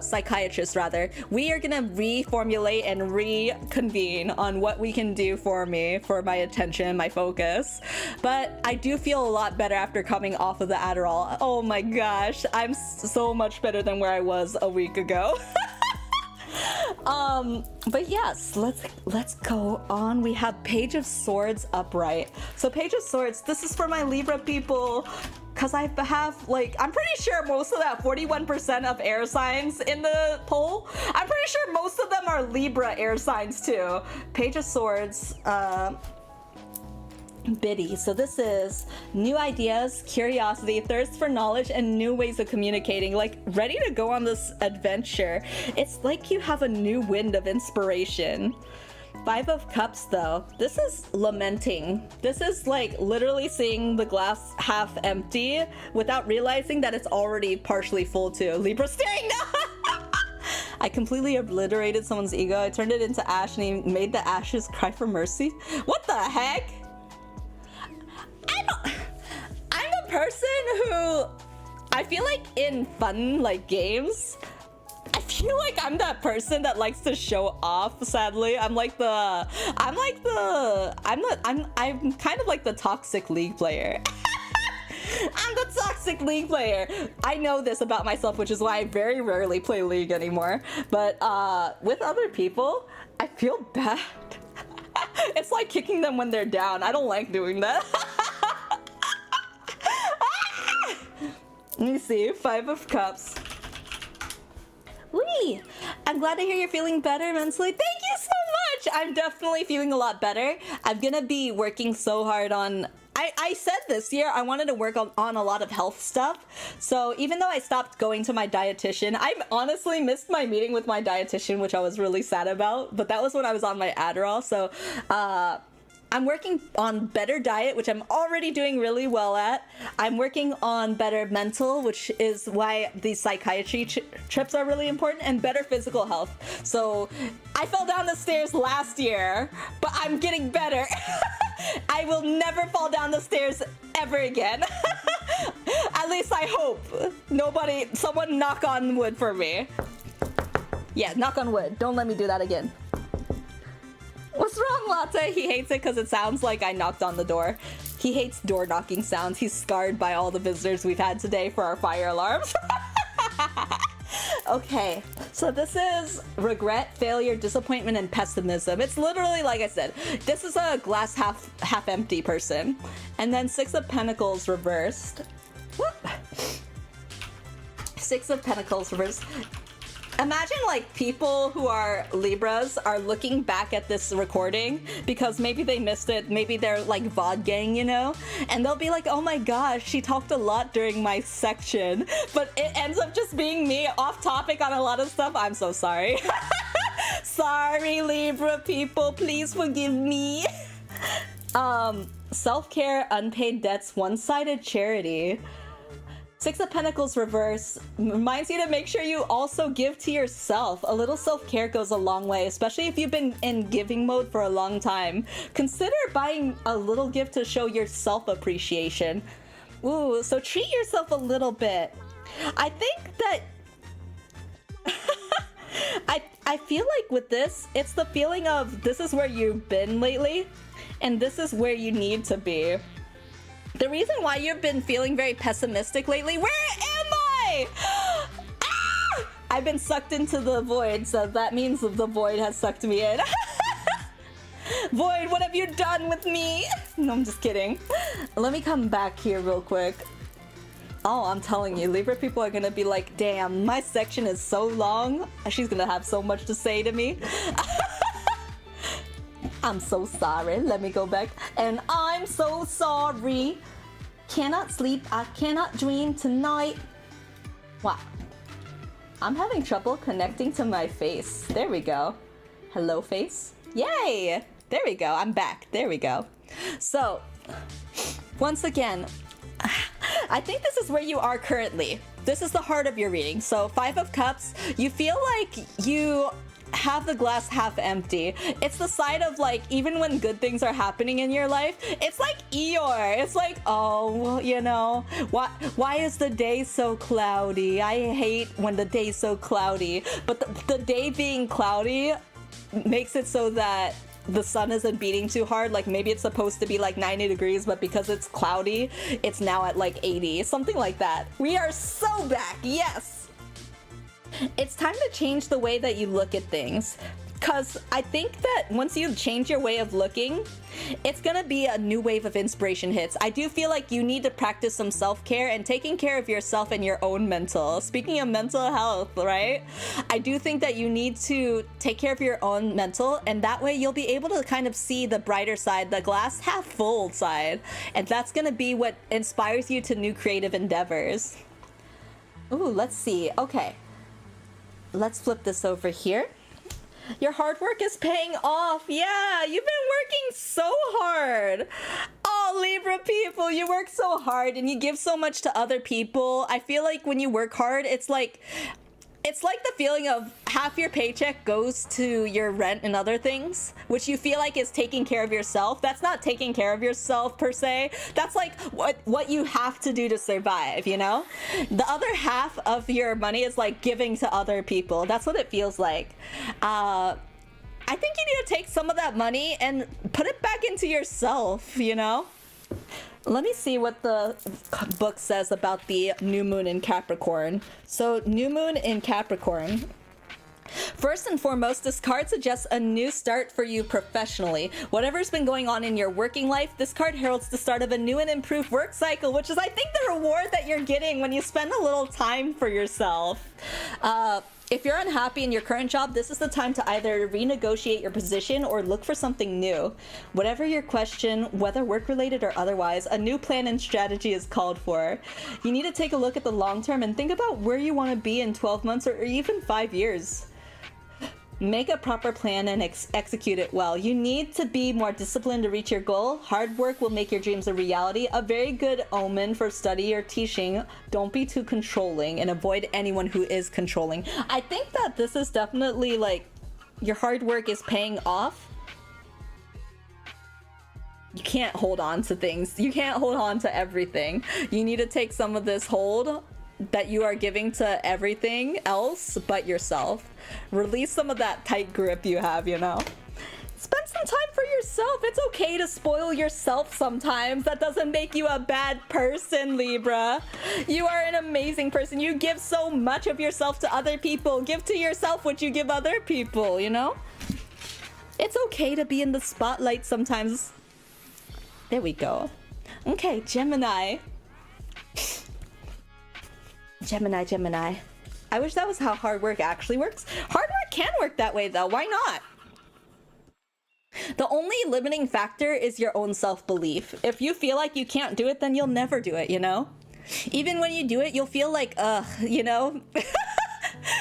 Speaker 1: psychiatrist, rather, we are gonna reformulate and reconvene on what we can do for me, for my attention, my focus. But I do feel a lot better after coming off of the Adderall. Oh my gosh, I'm so much better than where I was a week ago. But yes, let's go on. We have Page of Swords upright. So Page of Swords, this is for my Libra people, because I have, like, I'm pretty sure most of that 41% of air signs in the poll, I'm pretty sure most of them are Libra air signs too. Page of Swords, Biddy. So this is new ideas, curiosity, thirst for knowledge, and new ways of communicating, like ready to go on this adventure. It's like you have a new wind of inspiration. 5 of Cups though, this is lamenting. This is like literally seeing the glass half empty without realizing that it's already partially full too. Libra staring down. I completely obliterated someone's ego. I turned it into ash and he made the ashes cry for mercy. What the heck? I'm a person who, I feel like in fun like games, I feel like I'm that person that likes to show off. Sadly, I'm kind of like the toxic league player. I'm the toxic league player. I know this about myself, which is why I very rarely play League anymore. But with other people, I feel bad. It's like kicking them when they're down. I don't like doing that. Let me see, 5 of Cups. Whee! I'm glad to hear you're feeling better mentally. Thank you so much! I'm definitely feeling a lot better. I'm gonna be working so hard on... I said this year I wanted to work on a lot of health stuff. So even though I stopped going to my dietitian, I honestly missed my meeting with my dietitian, which I was really sad about. But that was when I was on my Adderall. So I'm working on better diet, which I'm already doing really well at. I'm working on better mental, which is why these psychiatry trips are really important, and better physical health. So I fell down the stairs last year, but I'm getting better. I will never fall down the stairs ever again. At least I hope. Someone knock on wood for me. Yeah, knock on wood. Don't let me do that again. What's wrong, Latte? He hates it because it sounds like I knocked on the door. He hates door knocking sounds. He's scarred by all the visitors we've had today for our fire alarms. Okay, so this is regret, failure, disappointment, and pessimism. It's literally, like I said, this is a glass half empty person. And then Six of Pentacles reversed. Whoop. Six of Pentacles reversed. Imagine like people who are Libras are looking back at this recording because maybe they missed it, maybe they're like VOD gang, you know, and they'll be like, oh my gosh, she talked a lot during my section, but it ends up just being me off topic on a lot of stuff. I'm so sorry. Sorry, Libra people, please forgive me. Self-care, unpaid debts, one-sided charity. Six of Pentacles reverse reminds you to make sure you also give to yourself. A little self-care goes a long way, especially if you've been in giving mode for a long time. Consider buying a little gift to show your self-appreciation. Ooh, so treat yourself a little bit. I think that... I feel like with this, it's the feeling of this is where you've been lately, and this is where you need to be. The reason why you've been feeling very pessimistic lately, where am I? Ah! I've been sucked into the void, so that means the void has sucked me in. Void, what have you done with me? No, I'm just kidding. Let me come back here real quick. Oh, I'm telling you, Libra people are gonna be like, damn, my section is so long. She's gonna have so much to say to me. I'm so sorry. Let me go back. And I'm so sorry. Cannot sleep. I cannot dream tonight. Wow. I'm having trouble connecting to my face. There we go. Hello, face. Yay. There we go. I'm back. There we go. So, once again, I think this is where you are currently. This is the heart of your reading. So, Five of Cups. You feel like you have the glass half empty. It's the side of like, even when good things are happening in your life, it's like Eeyore. It's like, oh, you know, why is the day so cloudy? I hate when the day's so cloudy. But the day being cloudy makes it so that the sun isn't beating too hard. Like maybe it's supposed to be like 90 degrees, but because it's cloudy, it's now at like 80, something like that. We are so back, yes! It's time to change the way that you look at things, because I think that once you change your way of looking, it's gonna be a new wave of inspiration hits. I do feel like you need to practice some self-care and taking care of yourself and your own mental. Speaking of mental health, right? I do think that you need to take care of your own mental, and that way you'll be able to kind of see the brighter side, the glass half full side, and that's gonna be what inspires you to new creative endeavors. Ooh, let's see. Okay. Let's flip this over here. Your hard work is paying off. Yeah, you've been working so hard. Oh, Libra people, you work so hard and you give so much to other people. I feel like when you work hard, it's like the feeling of half your paycheck goes to your rent and other things, which you feel like is taking care of yourself. That's not taking care of yourself per se. That's like what you have to do to survive, you know? The other half of your money is like giving to other people. That's what it feels like. I think you need to take some of that money and put it back into yourself, you know? Let me see what the book says about the new moon in Capricorn. So, new moon in Capricorn. First and foremost, this card suggests a new start for you professionally. Whatever's been going on in your working life, this card heralds the start of a new and improved work cycle, which is, I think, the reward that you're getting when you spend a little time for yourself. If you're unhappy in your current job, this is the time to either renegotiate your position or look for something new. Whatever your question, whether work-related or otherwise, a new plan and strategy is called for. You need to take a look at the long term and think about where you want to be in 12 months or even 5 years. Make a proper plan and execute it well. You need to be more disciplined to reach your goal. Hard work will make your dreams a reality. A very good omen for study or teaching. Don't be too controlling and avoid anyone who is controlling. I think that this is definitely like your hard work is paying off. You can't hold on to things. You can't hold on to everything. You need to take some of this hold that you are giving to everything else but yourself. Release some of that tight grip you have, you know? Spend some time for yourself. It's okay to spoil yourself sometimes. That doesn't make you a bad person, Libra. You are an amazing person. You give so much of yourself to other people. Give to yourself what you give other people, you know? It's okay to be in the spotlight sometimes. There we go. Okay, Gemini. Gemini. I wish that was how hard work actually works. Hard work can work that way though. Why not? The only limiting factor is your own self-belief. If you feel like you can't do it, then you'll never do it, you know? Even when you do it, you'll feel like, you know?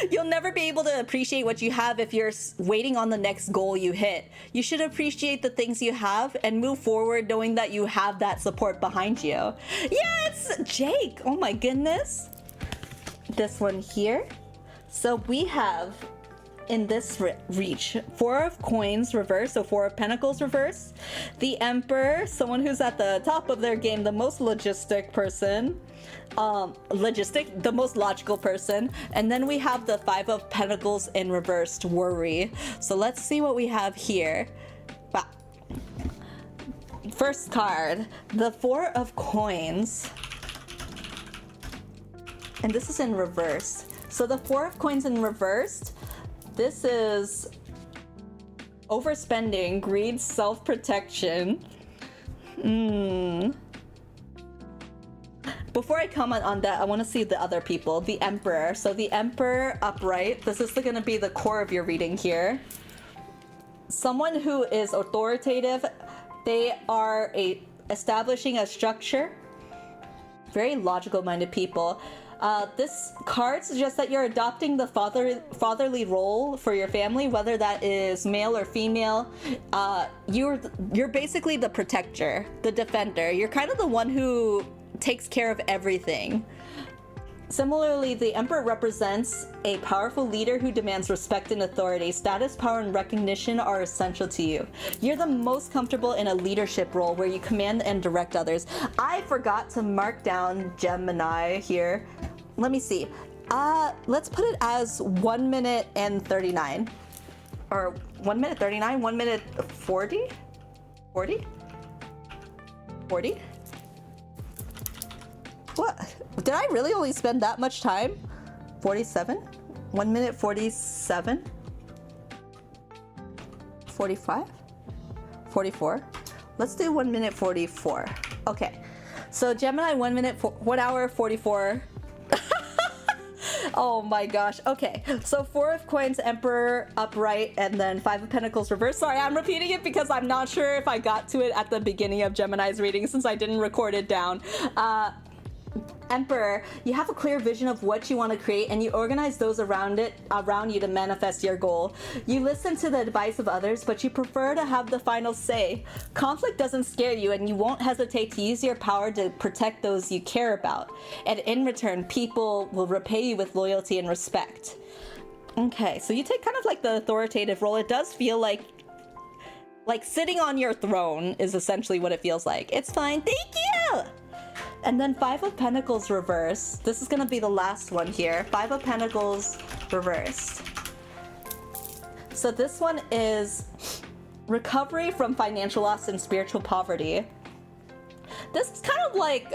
Speaker 1: You'll never be able to appreciate what you have if you're waiting on the next goal you hit. You should appreciate the things you have and move forward knowing that you have that support behind you. Yeah, it's Jake. Oh my goodness. This one here. So we have in this reach 4 of coins reversed, so 4 of pentacles reversed, the Emperor, someone who's at the top of their game, the most logistic person, the most logical person, and then we have the 5 of pentacles in reversed, worry. So let's see what we have here. Wow. First card, the 4 of coins, and this is in reversed. So the 4 of coins in reversed, this is overspending, greed, self-protection. Before I comment on that, I want to see the other people. The Emperor. So the Emperor upright. This is going to be the core of your reading here. Someone who is authoritative. They are establishing a structure. Very logical-minded people. This card suggests that you're adopting the fatherly role for your family, whether that is male or female. You're basically the protector, the defender. You're kind of the one who takes care of everything. Similarly, the Emperor represents a powerful leader who demands respect and authority. Status, power, and recognition are essential to you. You're the most comfortable in a leadership role where you command and direct others. I forgot to mark down Gemini here. Let me see. Let's put it as 1 minute and 39. Or 1 minute 39, 1 minute 40? 40? 40? What? Did I really only spend that much time? 47? 1 minute 47? 45? 44? Let's do 1 minute 44. Okay. So Gemini, 1 minute, 1 hour 44. Oh my gosh. Okay, so 4 of coins, Emperor upright, and then 5 of pentacles reversed. Sorry, I'm repeating it because I'm not sure if I got to it at the beginning of Gemini's reading since I didn't record it down. Emperor, you have a clear vision of what you want to create and you organize those around you to manifest your goal. You listen to the advice of others, but you prefer to have the final say. Conflict doesn't scare you and you won't hesitate to use your power to protect those you care about. And in return, people will repay you with loyalty and respect. Okay, so you take kind of like the authoritative role. It does feel like sitting on your throne is essentially what it feels like. It's fine. Thank you! And then 5 of Pentacles reversed. This is gonna be the last one here. 5 of Pentacles reversed. So this one is recovery from financial loss and spiritual poverty. This is kind of like,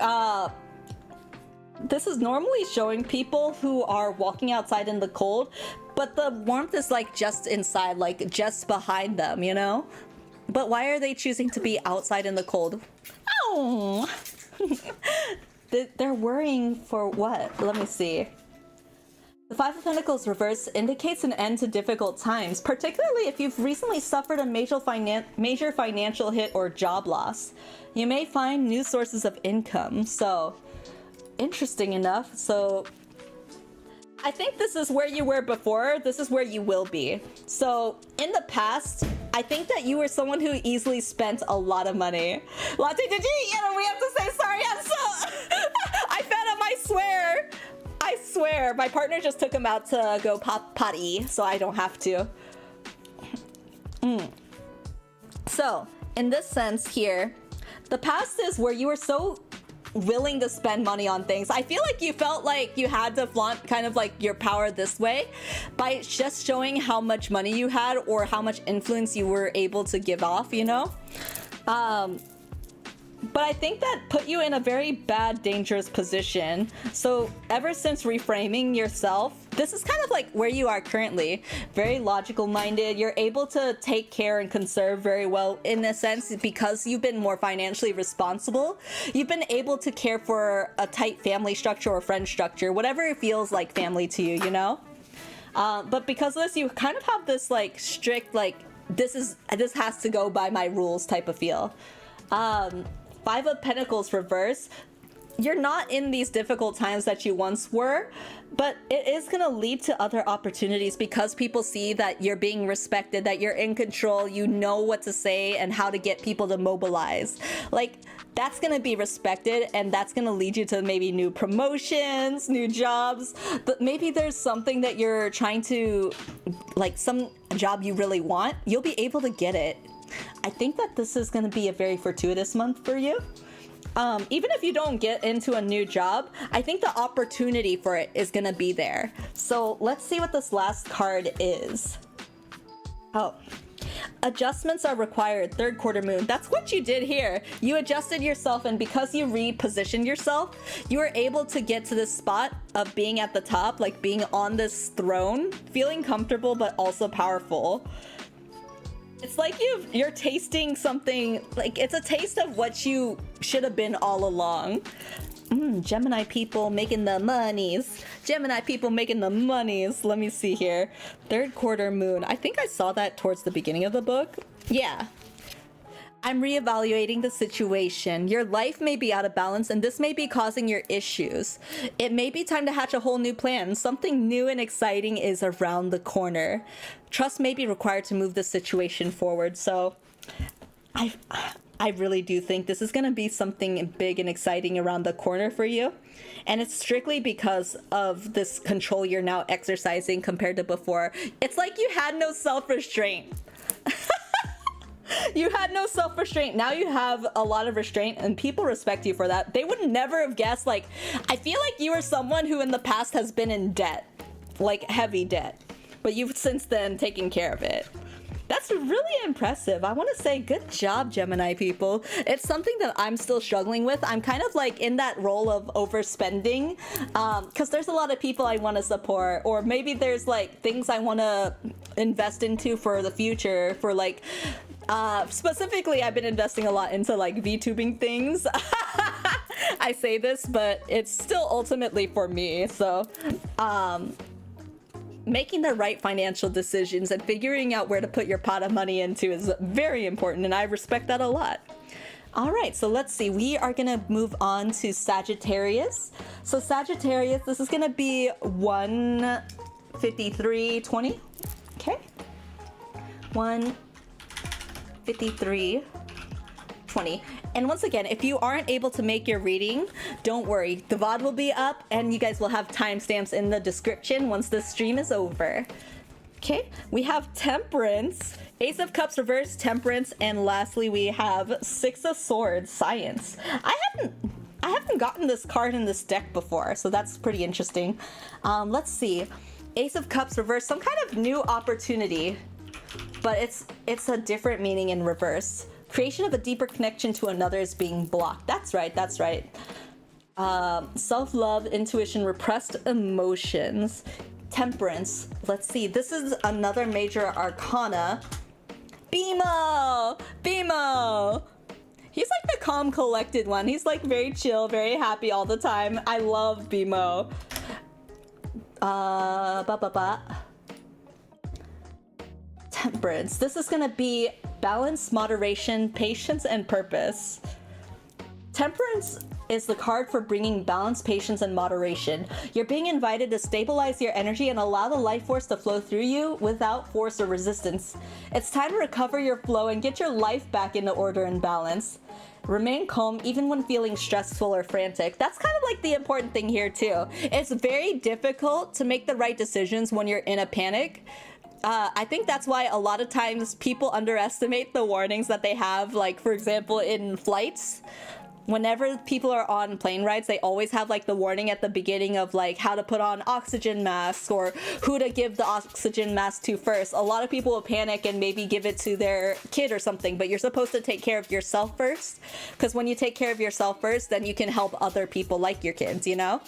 Speaker 1: this is normally showing people who are walking outside in the cold, but the warmth is like just inside, like just behind them, you know? But why are they choosing to be outside in the cold? Oh! They're worrying for what? Let me see. The 5 of Pentacles reverse indicates an end to difficult times, particularly if you've recently suffered a major financial hit or job loss. You may find new sources of income. So, interesting enough. So, I think this is where you were before. This is where you will be. So, in the past, I think that you were someone who easily spent a lot of money. Latte, did you eat yet? Or we have to say sorry. I'm so... I fed him, I swear. I swear. My partner just took him out to go potty, so I don't have to. So, in this sense here, the past is where you were so willing to spend money on things. I feel like you felt like you had to flaunt kind of like your power this way by just showing how much money you had or how much influence you were able to give off, you know? But I think that put you in a very bad, dangerous position. So ever since reframing yourself, this is kind of like where you are currently. Very logical minded. You're able to take care and conserve very well in a sense because you've been more financially responsible. You've been able to care for a tight family structure or friend structure, whatever it feels like family to you, you know? But because of this, you kind of have this like strict, like, this has to go by my rules type of feel. Five of Pentacles reverse. You're not in these difficult times that you once were, but it is going to lead to other opportunities because people see that you're being respected, that you're in control, you know what to say and how to get people to mobilize. Like, that's going to be respected, and that's going to lead you to maybe new promotions, new jobs. But maybe there's something that you're trying to, like some job you really want, you'll be able to get it. I think that this is going to be a very fortuitous month for you. Even if you don't get into a new job, I think the opportunity for it is going to be there. So let's see what this last card is. Oh, adjustments are required. Third quarter moon. That's what you did here. You adjusted yourself, and because you repositioned yourself, you were able to get to this spot of being at the top, like being on this throne, feeling comfortable but also powerful. It's like you're tasting something, like it's a taste of what you should have been all along. Gemini people making the monies. Gemini people making the monies. Let me see here. Third quarter moon. I think I saw that towards the beginning of the book. Yeah. I'm reevaluating the situation. Your life may be out of balance, and this may be causing your issues. It may be time to hatch a whole new plan. Something new and exciting is around the corner. Trust may be required to move the situation forward. So I really do think this is going to be something big and exciting around the corner for you. And it's strictly because of this control you're now exercising compared to before. It's like you had no self-restraint. You had no self-restraint. Now you have a lot of restraint, and people respect you for that. They would never have guessed. Like, I feel like you are someone who in the past has been in debt, like heavy debt, but you've since then taken care of it. That's really impressive. I want to say good job, Gemini people. It's something that I'm still struggling with. I'm kind of like in that role of overspending because there's a lot of people I want to support, or maybe there's like things I want to invest into for the future, for like specifically I've been investing a lot into like VTubing things. I say this, but it's still ultimately for me. So making the right financial decisions and figuring out where to put your pot of money into is very important, and I respect that a lot. All right, so let's see. We are gonna move on to Sagittarius. So Sagittarius, this is gonna be 153.20. Okay. 153.20. And once again, if you aren't able to make your reading, don't worry. The VOD will be up, and you guys will have timestamps in the description once the stream is over. Okay, we have Temperance, Ace of Cups reverse, Temperance, and lastly we have Six of Swords, Science. I haven't gotten this card in this deck before, so that's pretty interesting. Let's see. Ace of Cups reverse, some kind of new opportunity, but it's a different meaning in reverse. Creation of a deeper connection to another is being blocked. That's right, that's right. Self-love, intuition, repressed emotions. Temperance. Let's see. This is another major arcana. Bimo! Bimo! He's like the calm, collected one. He's like very chill, very happy all the time. I love Bimo. Temperance. This is gonna be balance, moderation, patience, and purpose. Temperance is the card for bringing balance, patience, and moderation. You're being invited to stabilize your energy and allow the life force to flow through you without force or resistance. It's time to recover your flow and get your life back into order and balance. Remain calm even when feeling stressful or frantic. That's kind of like the important thing here too. It's very difficult to make the right decisions when you're in a panic. I think that's why a lot of times people underestimate the warnings that they have, like for example in flights. whenever people are on plane rides, they always have like the warning at the beginning of like how to put on oxygen masks or who to give the oxygen mask to first. A lot of people will panic and maybe give it to their kid or something, but you're supposed to take care of yourself first, because when you take care of yourself first, then you can help other people like your kids, you know?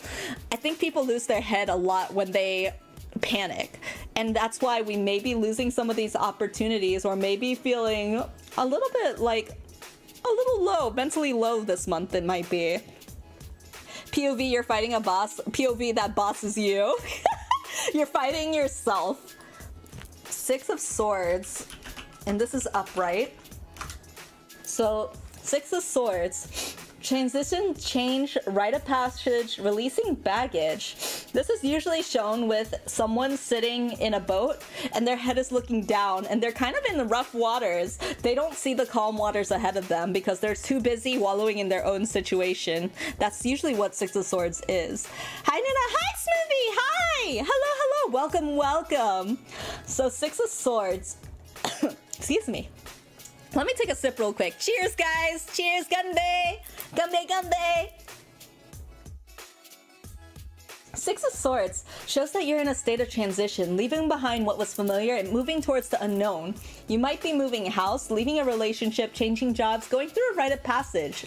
Speaker 1: I think people lose their head a lot when they panic, and that's why we may be losing some of these opportunities, or maybe feeling a little bit like a little low, mentally low this month. It might be. POV, you're fighting a boss. POV, that boss is you. You're fighting yourself. Six of Swords, and this is upright. So Six of Swords, transition, change, rite of passage, releasing baggage. This is usually shown with someone sitting in a boat and their head is looking down and they're kind of in the rough waters. They don't see the calm waters ahead of them because they're too busy wallowing in their own situation. That's usually what Six of Swords is. Hi Nina, hi Smoothie, hi! Hello, hello, welcome, welcome. So Six of Swords, excuse me. Let me take a sip real quick. Cheers, guys! Cheers, Ganbei! Ganbei, ganbei! Six of Swords shows that you're in a state of transition, leaving behind what was familiar and moving towards the unknown. You might be moving house, leaving a relationship, changing jobs, going through a rite of passage.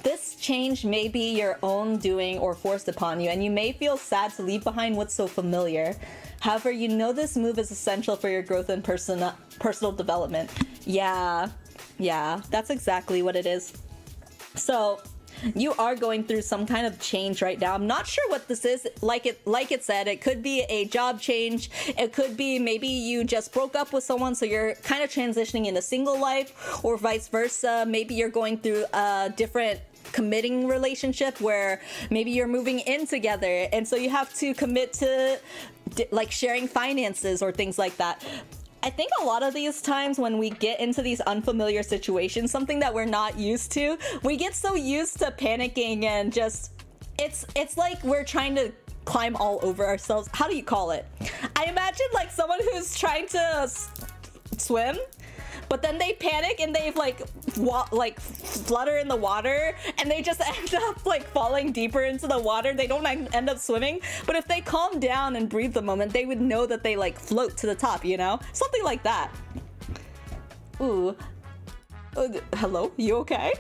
Speaker 1: This change may be your own doing or forced upon you, and you may feel sad to leave behind what's so familiar. However, you know this move is essential for your growth and personal development. Yeah, that's exactly what it is. So you are going through some kind of change right now. I'm not sure what this is. Like it said, it could be a job change. It could be maybe you just broke up with someone, so you're kind of transitioning into single life, or vice versa. Maybe you're going through a different committing relationship where maybe you're moving in together, and so you have to commit to like sharing finances or things like that. I think a lot of these times when we get into these unfamiliar situations, something that we're not used to, we get so used to panicking and just, it's like we're trying to climb all over ourselves. How do you call it? I imagine like someone who's trying to swim, but then they panic and they like flutter in the water and they just end up like falling deeper into the water. They don't end up swimming, but if they calm down and breathe the moment, they would know that they like float to the top, you know? Something like that. Ooh. Hello, you okay?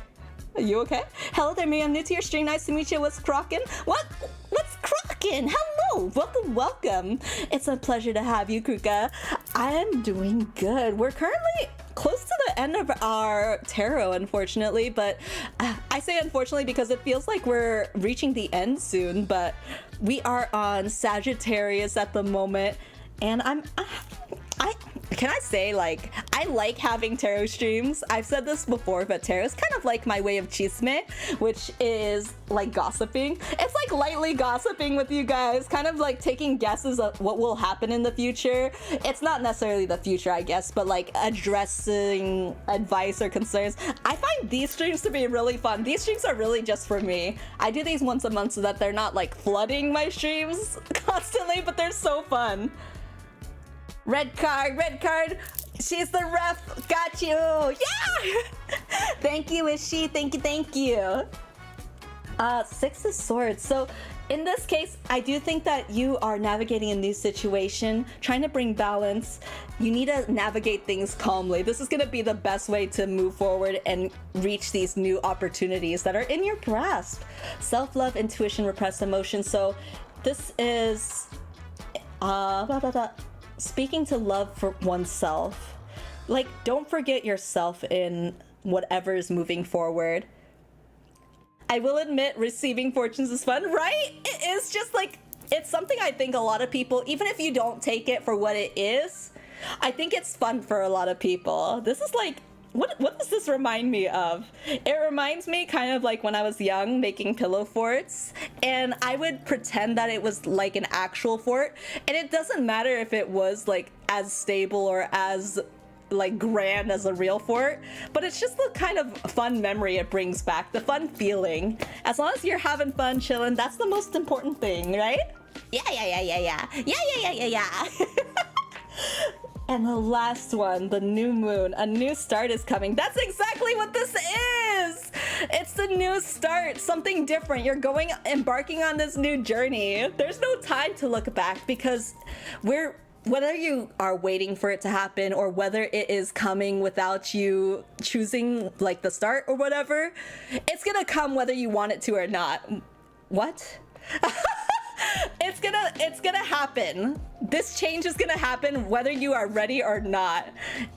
Speaker 1: Are you okay? Hello there, Miri, I'm new to your stream. Nice to meet you. What's crockin'? What's crockin'? Hello, welcome. It's a pleasure to have you, Kruka. I am doing good. We're currently close to the end of our tarot, unfortunately, but I say unfortunately because it feels like we're reaching the end soon, but we are on Sagittarius at the moment, and can I say, like, I like having tarot streams. I've said this before, but tarot is kind of like my way of chisme, which is like gossiping. It's like lightly gossiping with you guys, kind of like taking guesses of what will happen in the future. It's not necessarily the future, I guess, but like addressing advice or concerns. I find these streams to be really fun. These streams are really just for me. I do these once a month so that they're not like flooding my streams constantly, but they're so fun. Red card. She's the ref. Got you. Yeah. Thank you, Ishi. Thank you. Six of Swords. So in this case, I do think that you are navigating a new situation, trying to bring balance. You need to navigate things calmly. This is going to be the best way to move forward and reach these new opportunities that are in your grasp. Self-love, intuition, repressed emotions. So this is speaking to love for oneself. Like, don't forget yourself in whatever is moving forward. I will admit, receiving fortunes is fun, right? It is just like, it's something I think a lot of people, even if you don't take it for what it is, I think it's fun for a lot of people. This is like, what does this remind me of? It reminds me kind of like when I was young making pillow forts, and I would pretend that it was like an actual fort, and it doesn't matter if it was like as stable or as like grand as a real fort, but it's just the kind of fun memory it brings back, the fun feeling. As long as you're having fun, chilling, that's the most important thing, right? Yeah. And the last one, the new moon, a new start is coming. That's exactly what this is. It's the new start, something different. You're embarking on this new journey. There's no time to look back because whether you are waiting for it to happen or whether it is coming without you choosing like the start or whatever, it's gonna come whether you want it to or not. What? It's gonna happen. This change is gonna happen whether you are ready or not.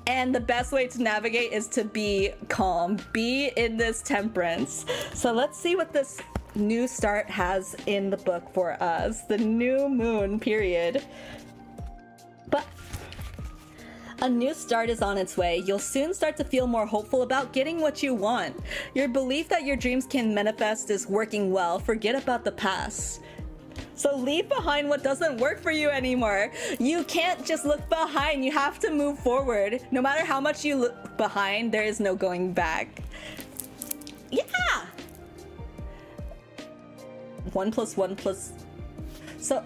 Speaker 1: And the best way to navigate is to be calm, be in this temperance. So let's see what this new start has in the book for us. The new moon period. But a new start is on its way. You'll soon start to feel more hopeful about getting what you want. Your belief that your dreams can manifest is working well. Forget about the past. So leave behind what doesn't work for you anymore. You can't just look behind. You have to move forward. No matter how much you look behind, there is no going back. Yeah! 1 + 1 +... So...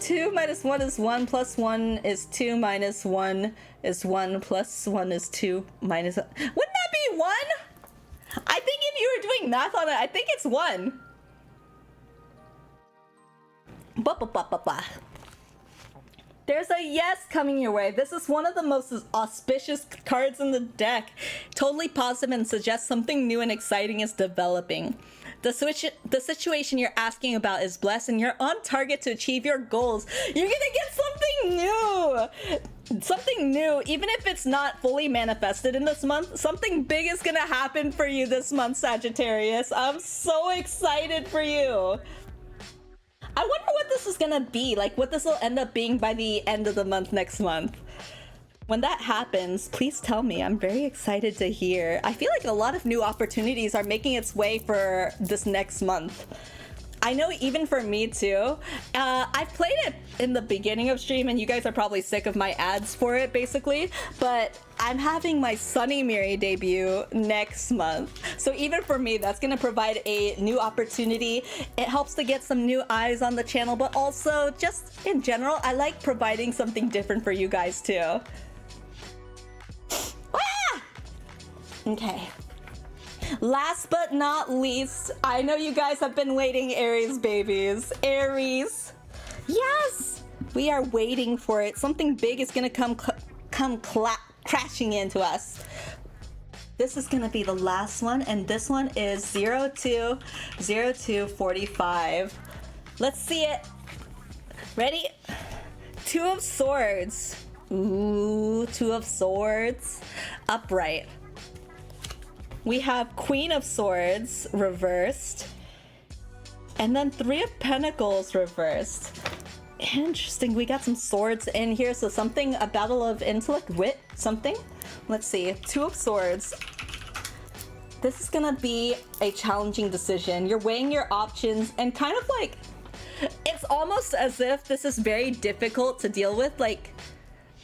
Speaker 1: 2 - 1 is 1, + 1 is 2, - 1 is 1, + 1 is 2, - 1. Wouldn't that be 1? I think if you were doing math on it, I think it's 1. There's a yes coming your way. This is one of the most auspicious cards in the deck. Totally positive and suggests something new and exciting is developing. The situation you're asking about is blessed and you're on target to achieve your goals. You're gonna get something new! Something new, even if it's not fully manifested in this month, something big is gonna happen for you this month, Sagittarius. I'm so excited for you. I wonder what this is gonna be, like what this will end up being by the end of the month next month. When that happens, please tell me. I'm very excited to hear. I feel like a lot of new opportunities are making its way for this next month. I know even for me too. I've played it in the beginning of stream and you guys are probably sick of my ads for it basically, but I'm having my Sunny Miri debut next month. So even for me, that's gonna provide a new opportunity. It helps to get some new eyes on the channel, but also just in general, I like providing something different for you guys too. Ah! Okay. Last but not least, I know you guys have been waiting, Aries babies. Aries. Yes! We are waiting for it. Something big is gonna come crashing into us. This is gonna be the last one, and this one is 020245. Let's see it. Ready? 2 of Swords. Ooh, 2 of Swords. Upright. We have Queen of Swords reversed. And then 3 of Pentacles reversed. Interesting, we got some swords in here. So something, a battle of intellect, wit, something. Let's see, 2 of Swords. This is gonna be a challenging decision. You're weighing your options and kind of like, it's almost as if this is very difficult to deal with. Like,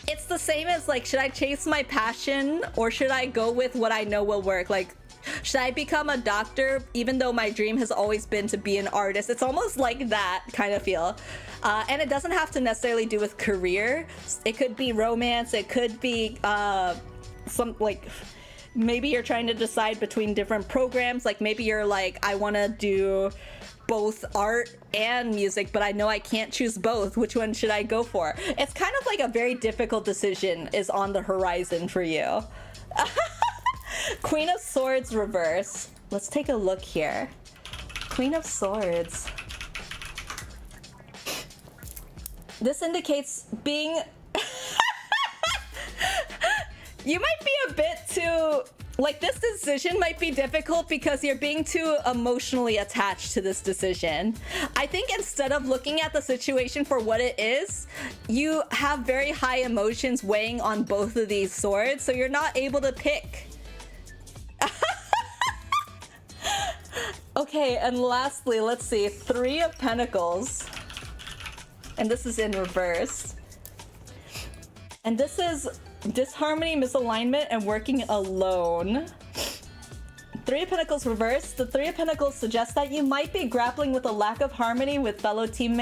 Speaker 1: it's the same as like, should I chase my passion or should I go with what I know will work? Like, should I become a doctor even though my dream has always been to be an artist? It's almost like that kind of feel. And it doesn't have to necessarily do with career. It could be romance. It could be some like, maybe you're trying to decide between different programs. Like maybe you're like, I want to do both art and music, but I know I can't choose both. Which one should I go for? It's kind of like a very difficult decision is on the horizon for you. Queen of Swords reverse. Let's take a look here. Queen of Swords. This indicates being... You might be a bit too... Like, this decision might be difficult because you're being too emotionally attached to this decision. I think instead of looking at the situation for what it is, you have very high emotions weighing on both of these swords, so you're not able to pick. Okay, and lastly, let's see, 3 of Pentacles. And this is in reverse. And this is disharmony, misalignment, and working alone. Three of Pentacles reversed. The Three of Pentacles suggests that you might be grappling with a lack of harmony with fellow team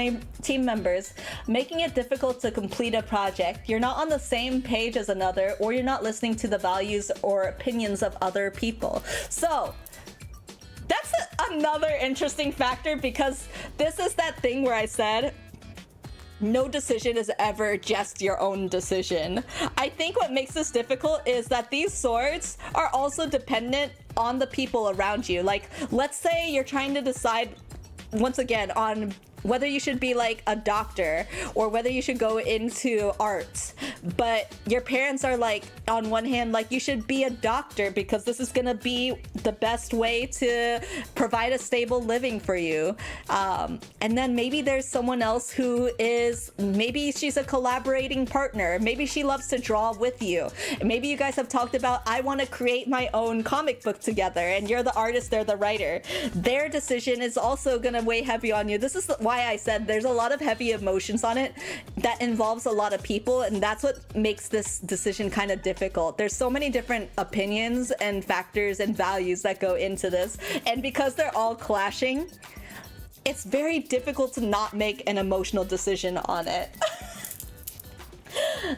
Speaker 1: members, making it difficult to complete a project. You're not on the same page as another, or you're not listening to the values or opinions of other people. So that's another interesting factor, because this is that thing where I said no decision is ever just your own decision. I think what makes this difficult is that these swords are also dependent on the people around you. Like, let's say you're trying to decide, once again, on whether you should be like a doctor or whether you should go into arts, but your parents are like, on one hand, like, you should be a doctor because this is gonna be the best way to provide a stable living for you. And then maybe there's someone else who is, maybe she's a collaborating partner, maybe she loves to draw with you, maybe you guys have talked about, I want to create my own comic book together, and you're the artist, they're the writer. Their decision is also gonna weigh heavy on you. This is why I said there's a lot of heavy emotions on it that involves a lot of people, and that's what makes this decision kind of difficult. There's so many different opinions and factors and values that go into this, and because they're all clashing, it's very difficult to not make an emotional decision on it.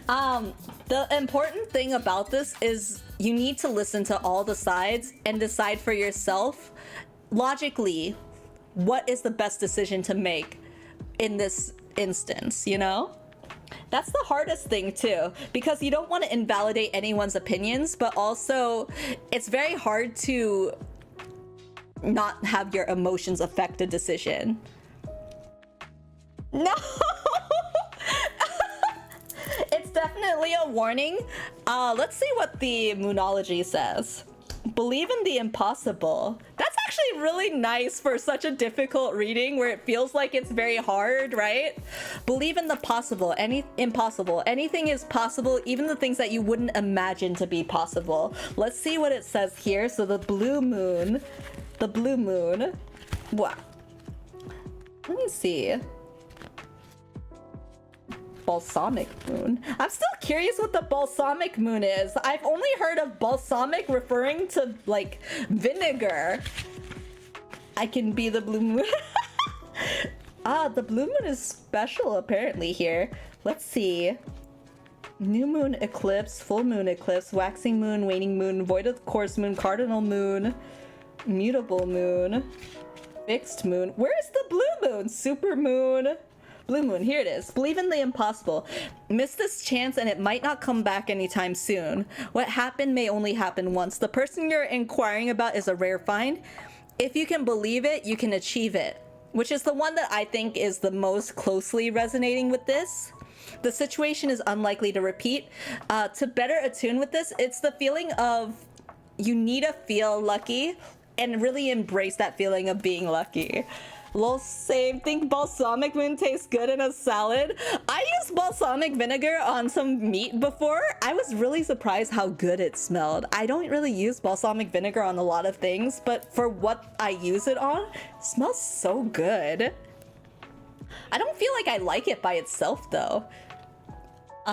Speaker 1: The important thing about this is you need to listen to all the sides and decide for yourself logically what is the best decision to make in this instance, you know? That's the hardest thing too, because you don't want to invalidate anyone's opinions, but also it's very hard to not have your emotions affect a decision. No! It's definitely a warning. Let's see what the Moonology says. Believe in the impossible. That's actually really nice for such a difficult reading where it feels like it's very hard, right? Believe in the possible, impossible. Anything is possible, even the things that you wouldn't imagine to be possible. Let's see what it says here. So the blue moon, wow. Let me see. Balsamic moon. I'm still curious what the balsamic moon is. I've only heard of balsamic referring to like vinegar. I can be the blue moon. The blue moon is special apparently here. Let's see. New moon eclipse, full moon eclipse, waxing moon, waning moon, void of course moon, cardinal moon, mutable moon, fixed moon. Where is the blue moon? Super moon. Blue moon, here it is. Believe in the impossible. Miss this chance and it might not come back anytime soon. What happened may only happen once. The person you're inquiring about is a rare find. If you can believe it, you can achieve it. Which is the one that I think is the most closely resonating with this. The situation is unlikely to repeat. To better attune with this, it's the feeling of you need to feel lucky and really embrace that feeling of being lucky. Lol, same. Think balsamic moon tastes good in a salad. I used balsamic vinegar on some meat before. I was really surprised how good it smelled. I don't really use balsamic vinegar on a lot of things, but for what I use it on, it smells so good. I don't feel like I like it by itself though.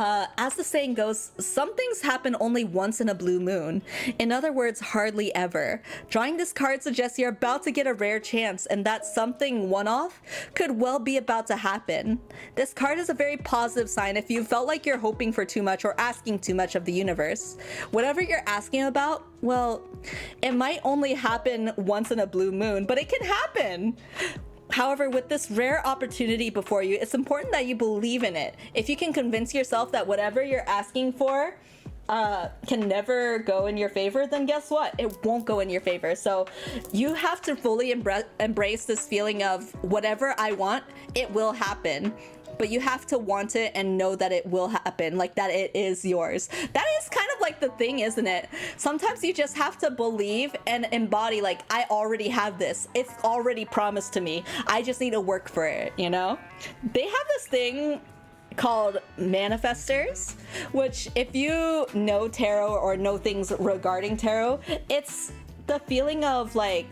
Speaker 1: As the saying goes, some things happen only once in a blue moon. In other words, hardly ever. Drawing this card suggests you're about to get a rare chance, and that something one-off could well be about to happen. This card is a very positive sign if you felt like you're hoping for too much or asking too much of the universe. Whatever you're asking about, well, it might only happen once in a blue moon, but it can happen. However, with this rare opportunity before you, it's important that you believe in it. If you can convince yourself that whatever you're asking for can never go in your favor, then guess what? It won't go in your favor. So you have to fully embrace this feeling of whatever I want, it will happen. But you have to want it and know that it will happen, like that it is yours. That is kind of like the thing, isn't it? Sometimes you just have to believe and embody, like, I already have this. It's already promised to me. I just need to work for it, you know? They have this thing called manifestors, which if you know tarot or know things regarding tarot, it's the feeling of like,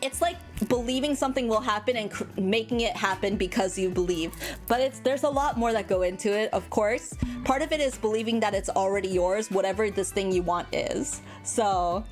Speaker 1: it's like believing something will happen and making it happen because you believe. But there's a lot more that go into it, of course. Part of it is believing that it's already yours, whatever this thing you want is. So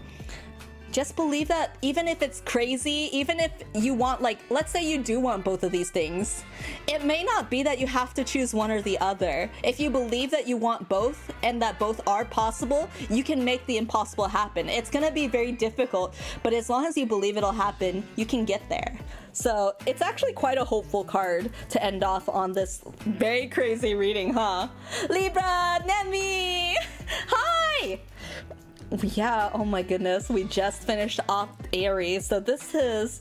Speaker 1: just believe that even if it's crazy, even if you want, like, let's say you do want both of these things, it may not be that you have to choose one or the other. If you believe that you want both and that both are possible, you can make the impossible happen. It's gonna be very difficult, but as long as you believe it'll happen, you can get there. So it's actually quite a hopeful card to end off on this very crazy reading, huh? Libra, Nemi! Hi! Yeah, oh my goodness, we just finished off Aries, so this is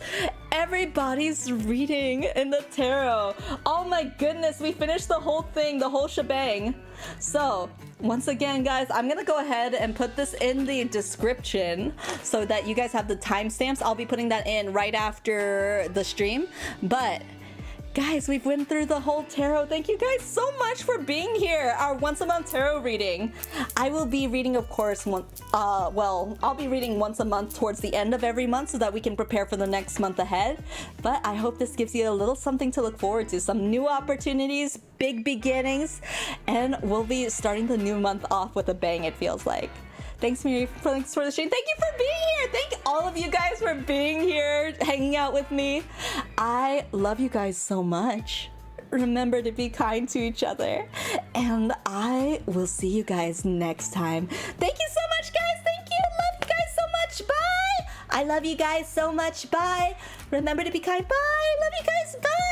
Speaker 1: everybody's reading in the tarot. Oh my goodness, we finished the whole thing, the whole shebang. So, once again, guys, I'm gonna go ahead and put this in the description so that you guys have the timestamps. I'll be putting that in right after the stream, but guys, we've went through the whole tarot. Thank you guys so much for being here. Our once a month tarot reading. I will be reading, of course, I'll be reading once a month towards the end of every month so that we can prepare for the next month ahead. But I hope this gives you a little something to look forward to. Some new opportunities, big beginnings, and we'll be starting the new month off with a bang, it feels like. Thanks, Miri, thanks for the stream. Thank you for being here. Thank all of you guys for being here, hanging out with me. I love you guys so much. Remember to be kind to each other. And I will see you guys next time. Thank you so much, guys. Thank you. Love you guys so much. Bye. I love you guys so much. Bye. Remember to be kind. Bye. Love you guys. Bye.